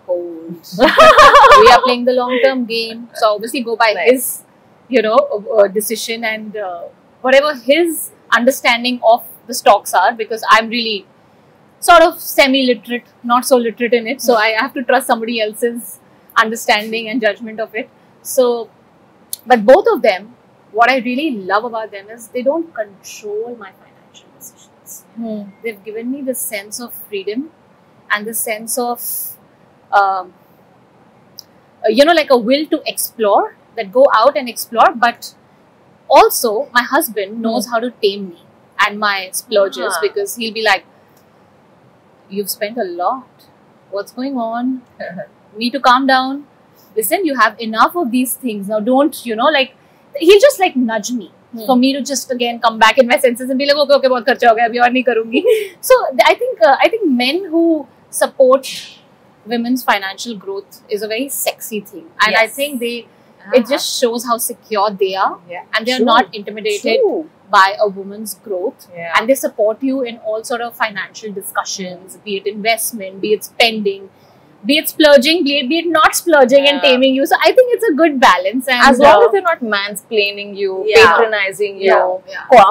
hold. We are playing the long-term game. So obviously go by his, decision and whatever his understanding of the stocks are, because I'm really sort of semi-literate, not so literate in it. So I have to trust somebody else's understanding and judgment of it. So, but both of them, what I really love about them is they don't control my financial decisions. They've given me the sense of freedom and the sense of, like a will to explore, that go out and explore. But also my husband knows how to tame me and my splurges, because he'll be like, you've spent a lot. What's going on? Need to calm down. Listen, you have enough of these things. Now don't, he'll just like nudge me for me to just again come back in my senses and be like, okay, bahut kharcha ho gaya, abhi aur nahi karungi. So I think men who support women's financial growth is a very sexy thing. And I think it just shows how secure they are, and they're not intimidated by a woman's growth, and they support you in all sort of financial discussions, be it investment, be it spending, be it splurging, be it not splurging and taming you. So I think it's a good balance. And as long as they're not mansplaining you, patronizing you,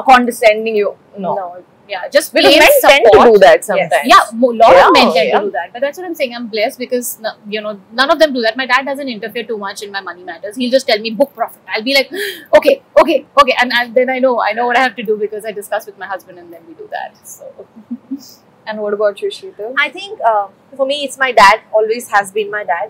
condescending you, no. Yeah, just because plain men tend to do that sometimes. Yeah, a lot of men tend to do that. But that's what I'm saying. I'm blessed because, none of them do that. My dad doesn't interfere too much in my money matters. He'll just tell me book profit. I'll be like, okay. And then I know what I have to do because I discuss with my husband and then we do that. So. And what about you, Sheetal? I think for me, it's my dad. Always has been my dad.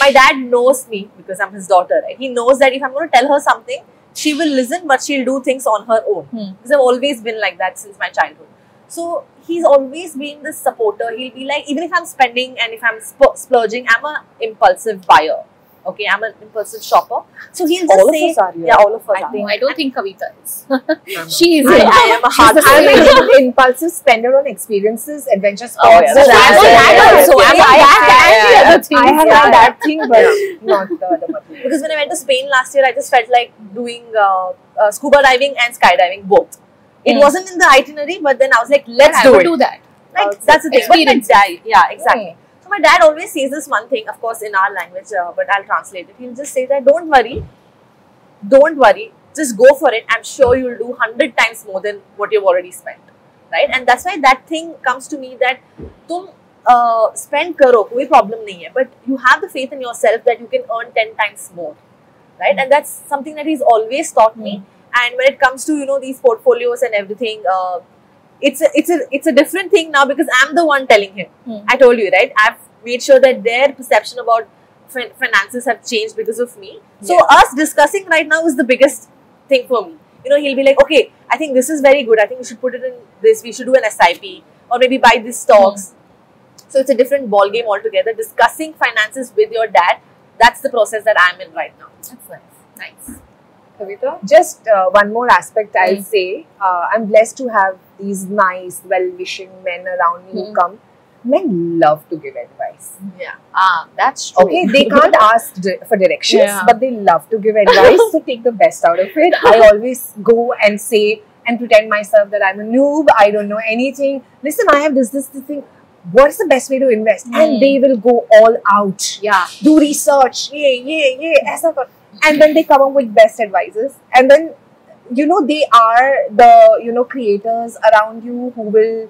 My dad knows me because I'm his daughter. Right? He knows that if I'm going to tell her something, she will listen, but she'll do things on her own. Because I've always been like that since my childhood. So he's always been the supporter. He'll be like, even if I'm spending and if I'm splurging, I'm an impulsive buyer. Okay, I'm an impulsive shopper. So he'll All just of say, us are here. yeah, all of us I are. think- I don't think Kavita is. She is. I am a hard I'm an impulsive spender on experiences, adventure sports. Oh, yeah, that's I'm right. that also. I'm Yeah, that and the other things. I have Yeah. that thing, but not the other material. Because when I went to Spain last year, I just felt like doing scuba diving and skydiving both. It wasn't in the itinerary, but then I was like, let's I do would it. do that. Like, that's the thing. But my Experiences. dad, yeah, exactly. So my dad always says this one thing, of course, in our language, but I'll translate it. He'll just say that, don't worry, just go for it. I'm sure you'll do 100 times more than what you've already spent, right? And that's why that thing comes to me that, tum spend karo, koi problem nahi hai, but you have the faith in yourself that you can earn 10 times more, right? And that's something that he's always taught me. And when it comes to these portfolios and everything, it's a different thing now because I'm the one telling him. I told you, right? I've made sure that their perception about finances have changed because of me. So us discussing right now is the biggest thing for me. He'll be like, okay, I think this is very good. I think we should put it in this. We should do an SIP or maybe buy these stocks. So it's a different ball game altogether. Discussing finances with your dad, that's the process that I'm in right now. That's nice. Nice. Kavita? Just one more aspect I'll say. I'm blessed to have these nice, well-wishing men around me who come. Men love to give advice. Yeah. That's true. Okay, they can't ask for directions, Yeah. but they love to give advice. So take the best out of it. I always go and say and pretend myself that I'm a noob. I don't know anything. Listen, I have this thing. What's the best way to invest? And they will go all out. Yeah. Do research. Aisa kar. And then they come up with best advices. And then, they are the, creators around you who will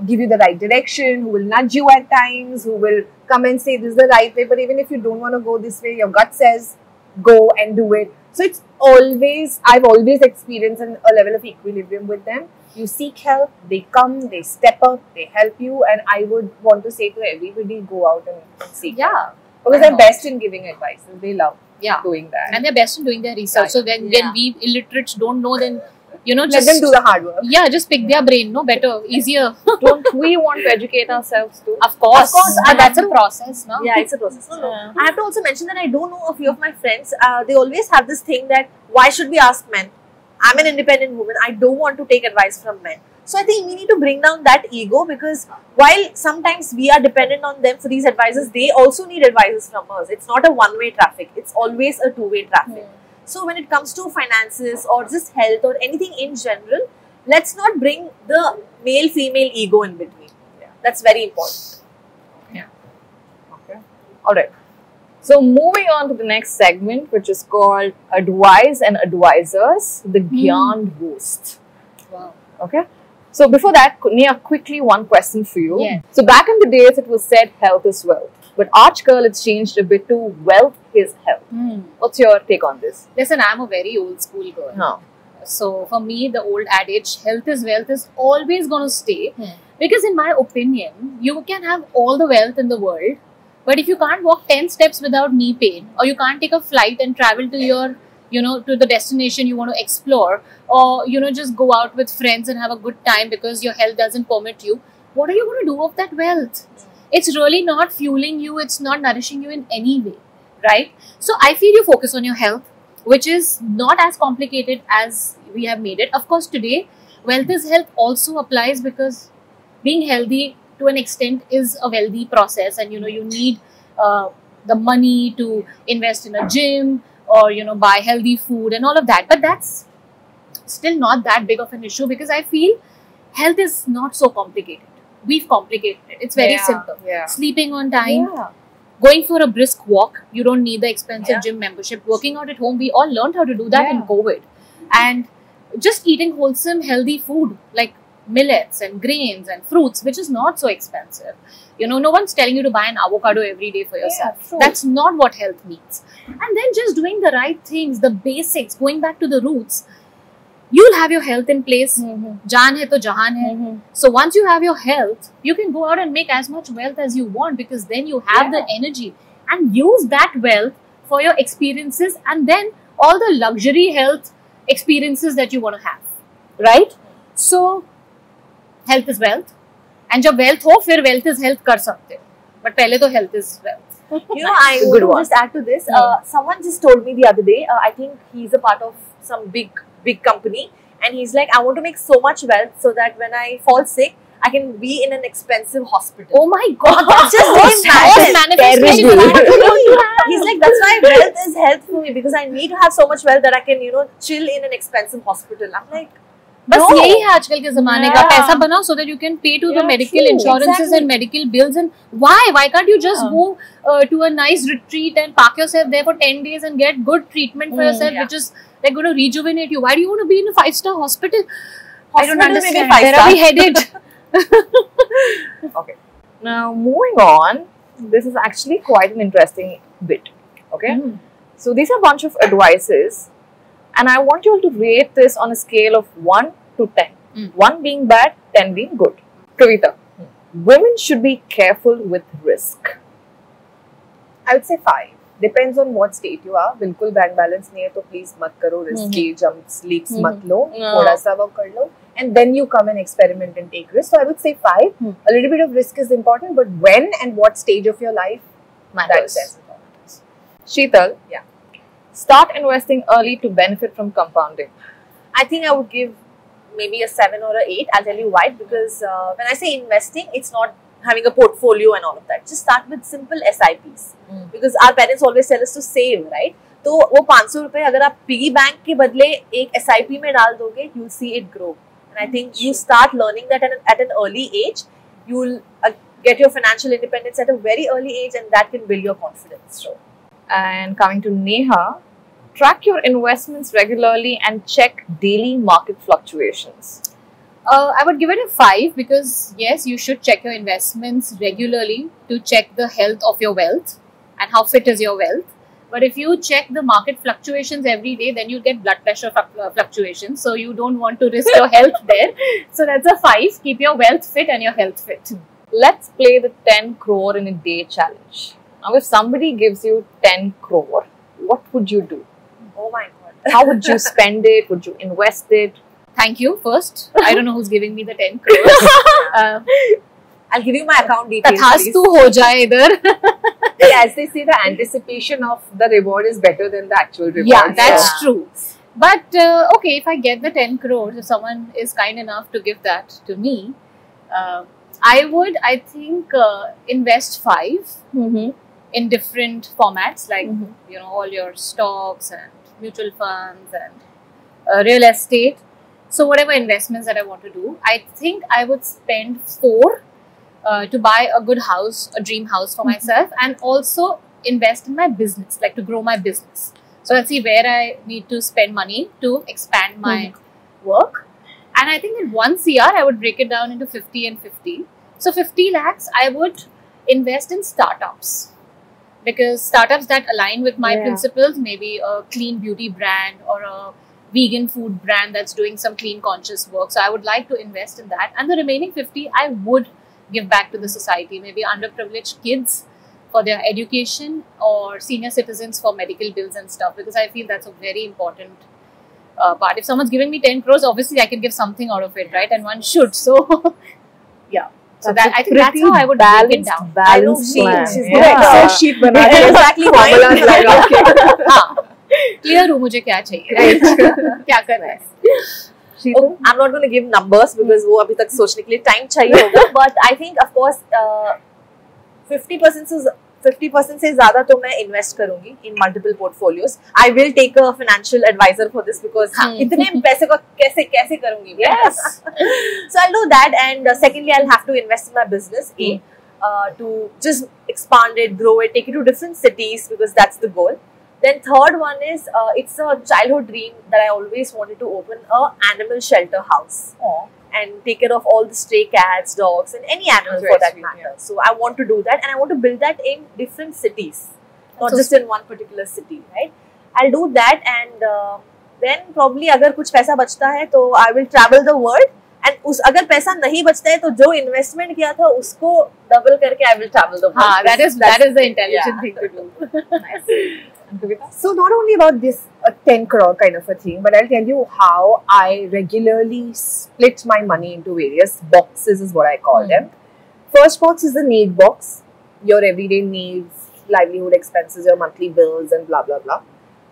give you the right direction, who will nudge you at times, who will come and say this is the right way. But even if you don't want to go this way, your gut says go and do it. So it's always, I've always experienced a level of equilibrium with them. You seek help, they come, they step up, they help you. And I would want to say to everybody, go out and seek help. Yeah. Because they're best in giving advice. They love doing that. And they're best in doing their research. So when we illiterates don't know, then Let just them do the hard work. Yeah, just pick their brain. No, better, easier. Don't we want to educate ourselves too? Of course. I And that's have a to- process, no? Yeah, it's a process. No. I have to also mention that I don't know a few of my friends. They always have this thing that why should we ask men? I'm an independent woman. I don't want to take advice from men. So I think we need to bring down that ego because while sometimes we are dependent on them for these advices, they also need advices from us. It's not a one-way traffic. It's always a two-way traffic. So when it comes to finances or just health or anything in general, let's not bring the male-female ego in between. That's very important. Okay. Alright. So moving on to the next segment, which is called Advice and Advisors, the Gyan Roast. Wow. Okay. So before that, Nia, quickly one question for you. Yeah. So back in the days, it was said health is wealth. But Aajkal, it's changed a bit to wealth is health. What's your take on this? Listen, I'm a very old school girl. No. So for me, the old adage, health is wealth, is always going to stay. Because in my opinion, you can have all the wealth in the world, but if you can't walk 10 steps without knee pain, or you can't take a flight and travel to your, to the destination you want to explore, or, just go out with friends and have a good time because your health doesn't permit you, what are you going to do of that wealth? It's really not fueling you. It's not nourishing you in any way, right? So I feel you focus on your health, which is not as complicated as we have made it. Of course, today, wealth is health also applies because being healthy to an extent is a wealthy process, and you need the money to invest in a gym or buy healthy food and all of that. But that's still not that big of an issue because I feel health is not so complicated. We've complicated it. It's very simple. Sleeping on time, going for a brisk walk. You don't need the expensive gym membership. Working out at home, we all learned how to do that in COVID. And just eating wholesome, healthy food like millets and grains and fruits, which is not so expensive. No one's telling you to buy an avocado every day for yourself. That's not what health means. And then just doing the right things, the basics, going back to the roots. You'll have your health in place. Jaan hai to jahan hai. So once you have your health, you can go out and make as much wealth as you want because then you have the energy and use that wealth for your experiences and then all the luxury health experiences that you want to have. Right? So, health is wealth. And जब wealth हो, फिर wealth is health कर सकते हो. But पहले तो health is wealth. You know, I want to just add to this. Someone just told me the other day, I think he's a part of some big company, and he's like, I want to make so much wealth so that when I fall sick, I can be in an expensive hospital. Oh my God, that's just manifestation. He's like, that's why wealth is health for me, because I need to have so much wealth that I can, you know, chill in an expensive hospital. I'm like, बस यही है आजकल के ज़माने का, पैसा बनाओ so that you can pay to the medical insurances and medical bills. And why can't you just go to a nice retreat and park yourself there for 10 days and get good treatment for yourself, which is like going to rejuvenate you? Why do you want to be in a 5-star hospital? I don't understand. Where are we headed? Okay. Now moving on, this is actually quite an interesting bit. Okay. So these are a bunch of advices, and I want you all to rate this on a scale of 1 to 10. 1 being bad, 10 being good. Kavita, women should be careful with risk. I would say 5. Depends on what state you are. बिल्कुल bank balance नहीं है तो please मत करो, risky jumps, leaps मत लो, थोड़ा सा वो कर लो, and then you come and experiment and take risk. So I would say 5. A little bit of risk is important, but when and what stage of your life matters. That's important. Sheetal, start investing early to benefit from compounding. I think I would give maybe a 7 or a 8. I'll tell you why. Because when I say investing, it's not having a portfolio and all of that. Just start with simple SIPs. Because our parents always tell us to save, right? तो वो 500 रुपए अगर आप piggy bank के बदले एक SIP में डाल दोगे, you'll see it grow. And I think you start learning that at an early age, you'll get your financial independence at a very early age, and that can build your confidence. So. And coming to Neha, track your investments regularly and check daily market fluctuations. I would give it a 5 because yes, you should check your investments regularly to check the health of your wealth and how fit is your wealth. But if you check the market fluctuations every day, then you get blood pressure fluctuations. So you don't want to risk your health there. So that's a 5. Keep your wealth fit and your health fit. Let's play the 10 crore in a day challenge. Now, if somebody gives you 10 crore, what would you do? Oh my God. How would you spend it? Would you invest it? Thank you first. I don't know who's giving me the 10 crores. I'll give you my account details. Tathastu ho jaye idhar. As they say, the anticipation of the reward is better than the actual reward. Yeah, that's true. But okay, if I get the 10 crores, if someone is kind enough to give that to me, I would, I think, invest 5 in different formats, like you know, all your stocks and mutual funds and real estate. So whatever investments that I want to do, I think I would spend 4 to buy a good house, a dream house for myself, and also invest in my business, like to grow my business. So I'll see where I need to spend money to expand my work. And I think in 1 CR, I would break it down into 50 and 50. So 50 lakhs, I would invest in startups. Because startups that align with my principles, maybe a clean beauty brand or a vegan food brand that's doing some clean conscious work. So I would like to invest in that. And the remaining 50, I would give back to the society, maybe underprivileged kids for their education or senior citizens for medical bills and stuff, because I feel that's a very important part. If someone's giving me 10 crores, obviously I can give something out of it, right? And one should. So, yeah. So that, I think that's how I would break it down. I know she's sheet exactly Clear हो मुझे क्या चाहिए, क्या करना है. Oh, I'm not going to give numbers because वो अभी तक सोचने के लिए time चाहिए होगा. But I think of course 50% से ज़्यादा तो मैं invest करूँगी in multiple portfolios. I will take a financial advisor for this because इतने पैसे को कैसे करूँगी? Yes. So I'll do that, and secondly I'll have to invest in my business to just expand it, grow it, take it to different cities because that's the goal. Then third one is, it's a childhood dream that I always wanted to open a animal shelter house and take care of all the stray cats, dogs and any animal for that matter. Yeah. So I want to do that, and I want to build that in different cities, not just in one particular city, right? I'll do that, and then probably अगर कुछ पैसा बचता है तो I will travel the world, and अगर पैसा नहीं बचता है तो जो investment किया था उसको double करके I will travel the world. That is the intelligent thing to do. Nice. So not only about this 10 crore kind of a thing, but I'll tell you how I regularly split my money into various boxes is what I call them. First box is the need box, your everyday needs, livelihood expenses, your monthly bills and blah, blah, blah.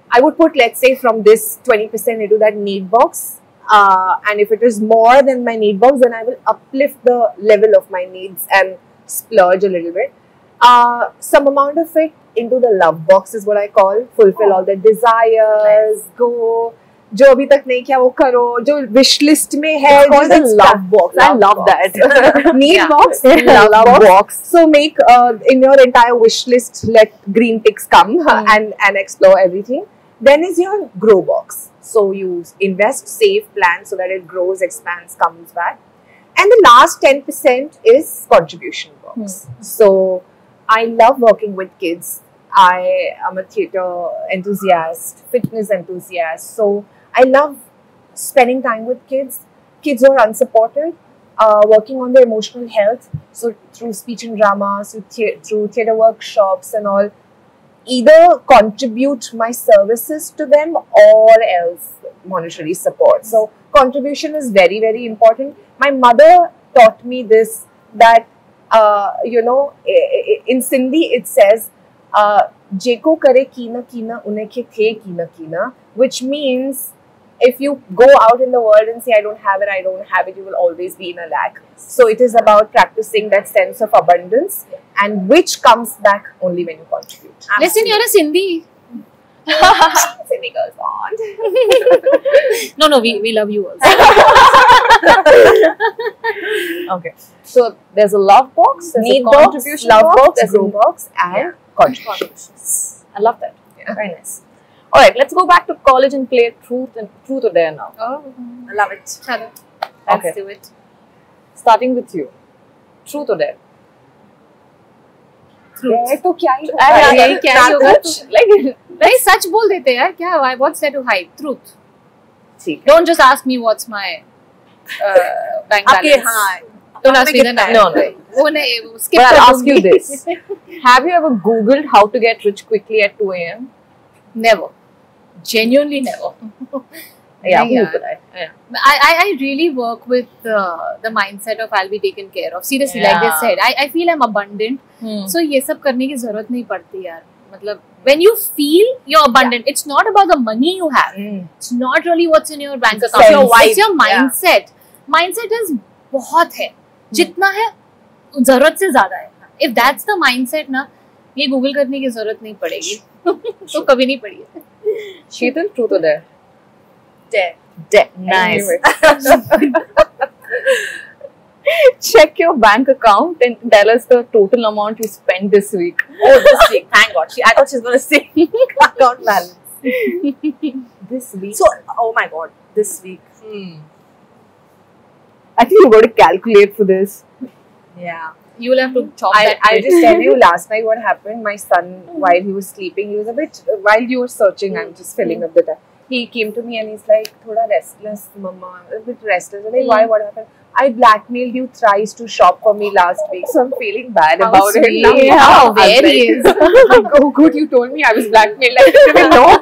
I would put, let's say, from this 20% into that need box. And if it is more than my need box, then I will uplift the level of my needs and splurge a little bit. Some amount of it into the love box is what I call. Fulfill all the desires, go. जो अभी तक नहीं किया वो करो, जो wish list में है, it's called a love box. I love that. Need box, love box. So make in your entire wish list, let green ticks come and explore everything. Then is your grow box. So you invest, save, plan so that it grows, expands, comes back. And the last 10% is contribution box. So I love working with kids. I am a theatre enthusiast, fitness enthusiast. So I love spending time with kids. Kids who are unsupported, working on their emotional health. So through speech and drama, through theatre workshops and all. Either contribute my services to them or else monetary support. So contribution is very, very important. My mother taught me this, that, in Sindhi it says, Jeko kare kina kina, uneke the kina kina, which means if you go out in the world and say, I don't have it, you will always be in a lack. So it is about practicing that sense of abundance, and which comes back only when you contribute. Listen, you're a Sindhi. Sindhi girls on. No, we love you also. Okay. So there's a love box, there's Need a box, contribution love box, box, there's grow a box, and contributions. I love that. Yeah. Very nice. Alright, let's go back to college and play truth or dare now. Oh, I love it. chalo. Let's do it. Starting with you. Truth or dare? Dare तो क्या ही अरे यही क्या ही होगा? Like, नहीं सच बोल देते यार क्या? What's there to hide? Truth. ठीक है. Don't just ask me what's my bank balance. हाँ. Don't ask me the number. No. वो नहीं skip But कर I'll ask दूंगी. you this. Have you ever Googled how to get rich quickly at 2 a.m.? Never. Genuinely never. Yeah, नहीं who could I? Yeah. I really work with the mindset of I'll be taken care of. Seriously, like they Yeah. said, I feel I'm abundant. So ये सब करने की जरूरत नहीं पड़ती यार. मतलब when you feel you're abundant, it's not about the money you have. It's not really what's in your bank account. It's your mindset. Mindset is बहुत है. जितना है जरूरत से ज्यादा है. If that's the mindset ना, ये गूगल करने की जरूरत नहीं पड़ेगी. तो कभी नहीं पड़ी है. Sheetal, truth or dare? Dare. Nice. Check your bank account and tell us the total amount you spent this week. Oh, this week. Thank God. I thought she was going to say account balance. This week. So, oh my God. This week. I think you got to calculate for this. Yeah. You will have to chop I that. just tell you last night what happened. My son, while he was sleeping, he was a bit, while you were searching, I'm just filling up the time. He came to me and he's like, thoda restless, mama, a bit restless. I'm like, why? What happened? I blackmailed you thrice to shop for me last week, so I'm feeling bad How about sweet. it now. How I'm very like, is. oh, good, you told me I was blackmailed. I didn't even know.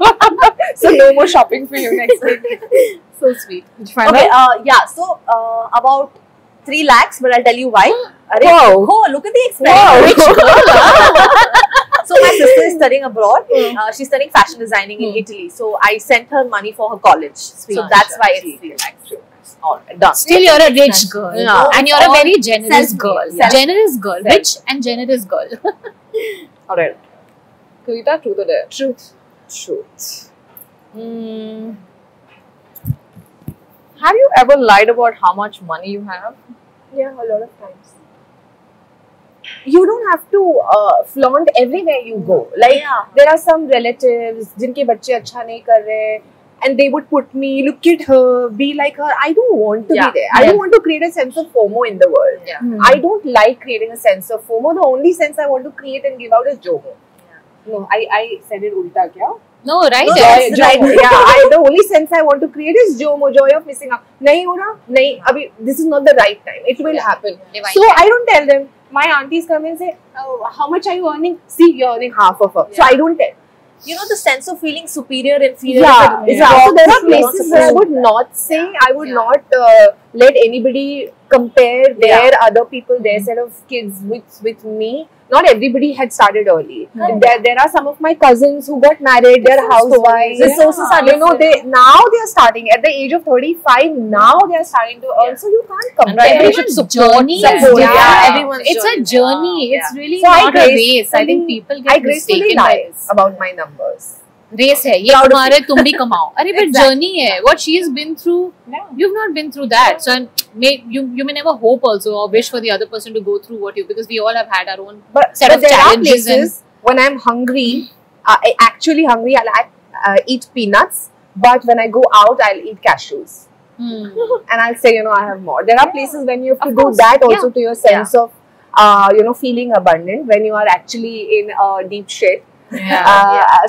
So no more shopping for you next week. So sweet. Did you find Okay, out? yeah. So, about 3 lakhs, but I'll tell you why. Wow. Oh, look at the expense. So my sister is studying abroad. She's studying fashion designing in Italy. So I sent her money for her college. So that's why it's 3 lakhs. All right, done. Still, you're a rich girl. Yeah. And you're a very generous Self-made. girl. Self-made. Generous girl. Rich and generous girl. All right. Kavita, truth or dare? Truth. Truth. Have you ever lied about how much money you have? Yeah, a lot of times. You don't have to flaunt everywhere you go. Like, there are some relatives जिनके बच्चे अच्छा नहीं कर रहे, and they would put me, look at her, be like her. I don't want to be there. I don't want to create a sense of FOMO in the world. Yeah. I don't like creating a sense of FOMO. The only sense I want to create and give out is JOMO. No, I said it ulta kya? No, right? No, Yes. Joy, the only sense I want to create is JOMO, joy of missing out. Nahi ho raha? Nahi. Abhi, this is not the right time. It will happen. Divine So time. I don't tell them. My aunties come and say, oh, how much are you earning? See, you're earning half of her. So I don't tell. You know the sense of feeling superior, inferior. Yeah. So there are You're not places where I supposed would not say, I would not let anybody compare other people, their set of kids with me, not everybody had started early. There are some of my cousins who got married, they're housewives. Resources are different. They are starting at the age of 35. Now they are starting to earn, so you can't compare. Everyone's journey is Support, different. everyone's It's a journey. Yeah. It's really So not a race. I think people I get gracefully mistaken by lie this. about my numbers. Race है ये तुम्हारे तुम भी कमाओ अरे but journey है what she has been through you've not been through that so you may never hope also or wish for the other person to go through what you because we all have had our own set of there challenges are places when I'm hungry, actually hungry, I'll eat peanuts, but when I go out I'll eat cashews. And I'll say, I have more. There are places when you have to do that also to your sense of, feeling abundant when you are actually in a deep shit.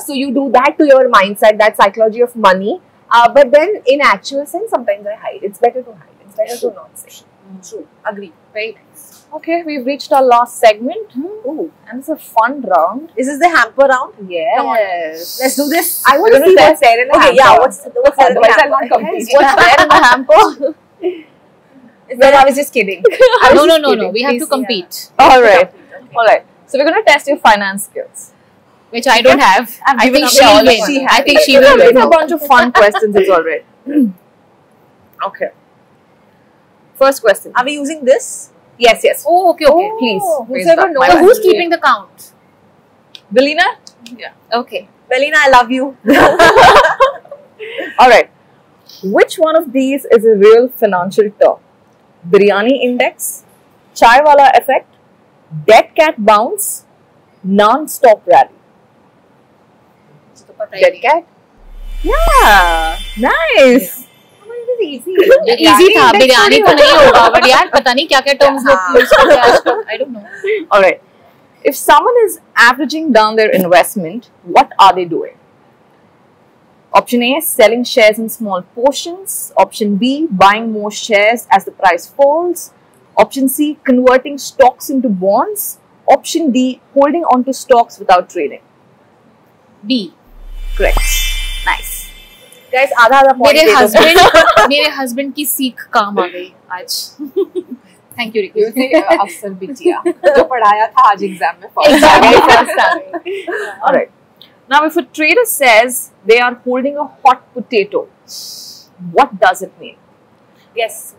So you do that to your mindset, that psychology of money. But then in actual sense, sometimes I hide. It's better to hide. It's better to not say. True. Agree. Very nice. Okay, we've reached our last segment. Ooh, and it's a fun round. Is this the hamper round? Yes. Let's do this. I want to see what's there in the hamper. Yeah, what's there in the Otherwise I'll hamper? not compete. What's there in the hamper? No, I was just kidding. No. We have to compete. All right. So we're going to test your finance skills. Which I don't have. I think she will win. I think she will It's win. a bunch of fun questions. It's all right. Okay. First question. Are we using this? Yes. Oh, okay. Please. whoever knows. So who's keeping the count? Belina? Okay. Belina, I love you. All right. Which one of these is a real financial term? Biryani index, chai wala effect, dead cat bounce, non-stop rally. Dead cat? Yeah. Nice. Easy. Easy था बिरयानी तो नहीं होगा but यार पता नहीं क्या क्या terms लोग use करते हैं आजकल I don't know. All right. If someone is averaging down their investment, what are they doing? Option A, selling shares in small portions. Option B, buying more shares as the price falls. Option C, converting stocks into bonds. Option D, holding on to stocks without trading. B. Correct. Nice. Guys, आधा point. मेरे husband की सीख काम आ गई आज. Thank you, Ricky. अफसर बिटिया जो पढ़ाया था आज एग्जाम में All right. Now, if a trader says they are holding a hot potato, what does it mean? Yes.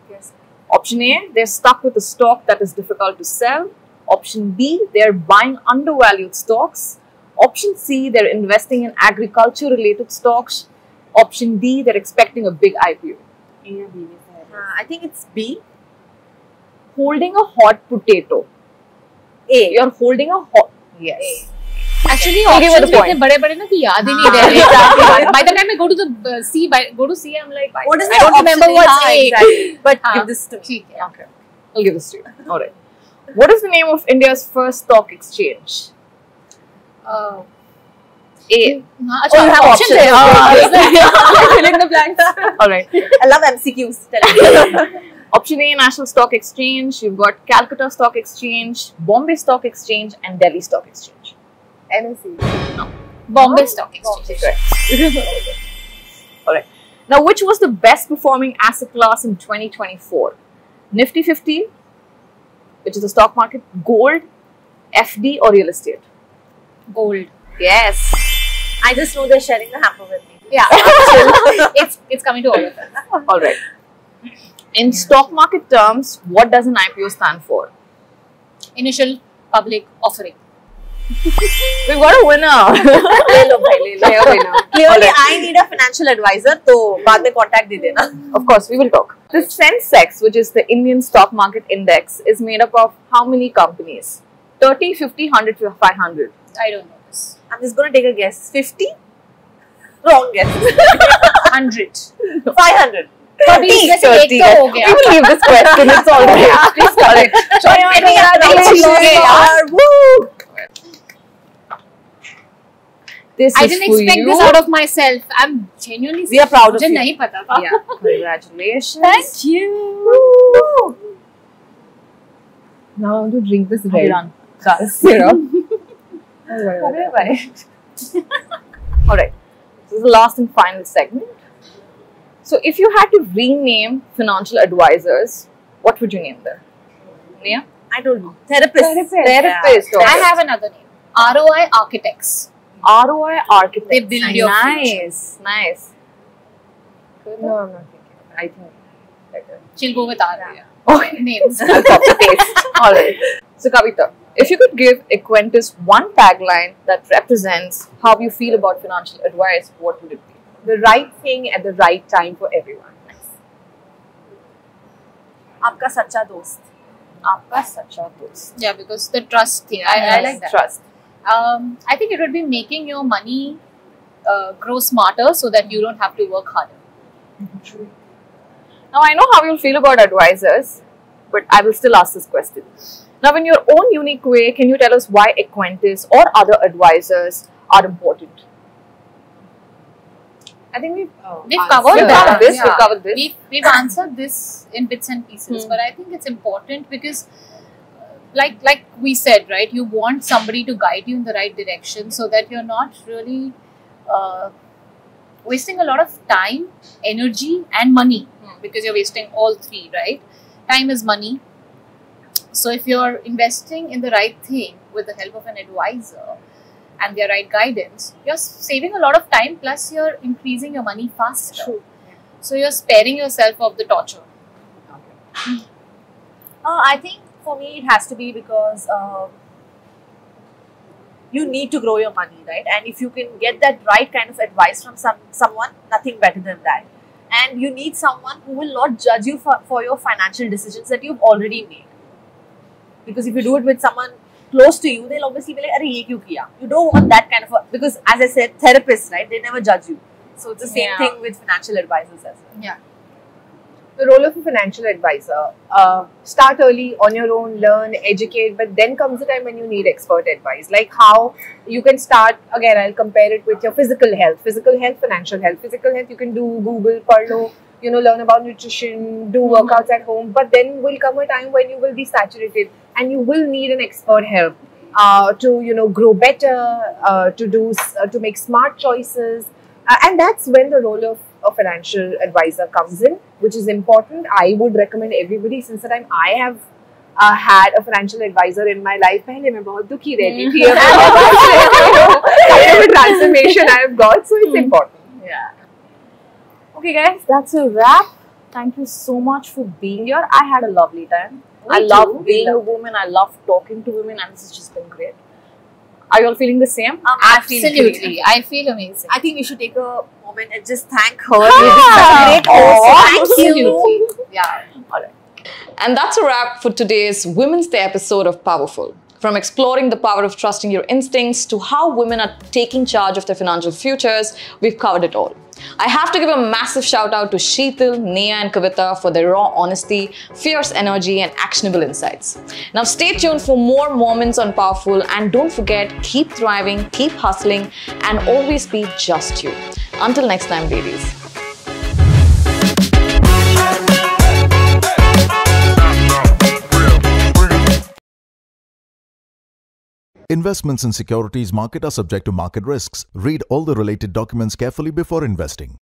Option A, they're stuck with a stock that is difficult to sell. Option B, they're buying undervalued stocks. Option C, they're investing in agriculture-related stocks. Option D, they're expecting a big IPO. I think it's B. Holding a hot potato. A. You're holding a hot... Yes. Actually, I'll give her options the point. इतने बड़े-बड़े ना कि याद ही नहीं रह रहे. By the time I go to the C, I'm like, What is I the don't remember option? what's हाँ, A. exactly. But हाँ. give this to me. ठीक है. Okay. I'll give this to you. All right. What is the name of India's first stock exchange? A. हाँ, अच्छा, you have options है. options. Fill in the blanks. All right. I love MCQs. Tell me. Option A, National Stock Exchange. You've got Calcutta Stock Exchange, Bombay Stock Exchange, and Delhi Stock Exchange. NSE. Bombay Stock Exchange. Correct. All right. Now, which was the best performing asset class in 2024? Nifty 50, which is the stock market, gold, FD, or real estate? Gold. Yes. I just know they're sharing the hamper with me. Yeah. it's coming to all of us. All right. In stock market terms, what does an IPO stand for? Initial public offering. We've got a winner. Clearly, I need a financial advisor, so बाद में contact दे देना. Of course, we will talk. The Sensex, which is the Indian stock market index, is made up of how many companies? 30, 50, 100, 500. I don't know this. I'm just going to take a guess. 50? Wrong guess. 100. 500. 30. जैसे एक तो हो गया. We will leave this question. It's all right. Please correct. Woo! This I is didn't for expect you. this out of myself. I'm genuinely. We are proud of मुझे you. नहीं पता था. Yeah. Congratulations. Thank you. Now I want to drink this red Iran. syrup. All right. This is the last and final segment. So, if you had to rename financial advisors, what would you name them? Nia? I don't know. Therapist. Therapist. I have another name. ROI Architects. ROI Architects. They build your future. Nice. No, I'm not thinking. I think better. She'll go with ROI. Okay. Names. I'll copy paste. Alright. So Kavita, if you could give Equentis one tagline that represents how you feel about financial advice, what would it be? The right thing at the right time for everyone. आपका सच्चा दोस्त. Aapka sacha dost. Yeah, because the trust thing. I like that. Trust. I think it would be making your money grow smarter so that you don't have to work harder. Now I know how you'll feel about advisors, but I will still ask this question. Now, in your own unique way, can you tell us why Equentis or other advisors are important? I think we've covered that. We've covered this. We've answered this in bits and pieces, but I think it's important because, like we said, right? You want somebody to guide you in the right direction so that you're not really wasting a lot of time, energy, and money because you're wasting all three, right? Time is money. So if you're investing in the right thing with the help of an advisor and their right guidance, you're saving a lot of time, plus you're increasing your money faster. True. So you're sparing yourself of the torture. I think for me it has to be because you need to grow your money, right? And if you can get that right kind of advice from someone, nothing better than that. And you need someone who will not judge you for your financial decisions that you've already made. Because if you do it with someone close to you, they'll obviously be like, "Arey, ye kyun kiya?" You don't want that kind of because as I said, therapists, right? They never judge you. So it's the same thing with financial advisors as well. Yeah. The role of a financial advisor, start early on your own, learn, educate, but then comes the time when you need expert advice. Like how you can start, again, I'll compare it with your physical health, financial health. Physical health, you can do Google, Parlo, learn about nutrition, do workouts at home, but then will come a time when you will be saturated and you will need an expert help to, grow better, to make smart choices. And that's when the role of a financial advisor comes in, which is important. I would recommend everybody, since the time I have had a financial advisor in my life, पहले मैं बहुत दुखी रहती थी, kind of a transformation I have got, so it's important. Yeah. Okay, guys, that's a wrap. Thank you so much for being here. I had a lovely time. I love being a woman. I love talking to women, and this has just been great. Are you all feeling the same? Absolutely. I feel amazing. I think we should take a moment and just thank her. Great host. Thank you. Yeah. All right. And that's a wrap for today's Women's Day episode of Powerful. From exploring the power of trusting your instincts to how women are taking charge of their financial futures, we've covered it all. I have to give a massive shout out to Sheetal, Nia and Kavita for their raw honesty, fierce energy and actionable insights. Now stay tuned for more moments on Powerful, and don't forget, keep thriving, keep hustling and always be just you. Until next time, ladies. Investments in securities market are subject to market risks. Read all the related documents carefully before investing.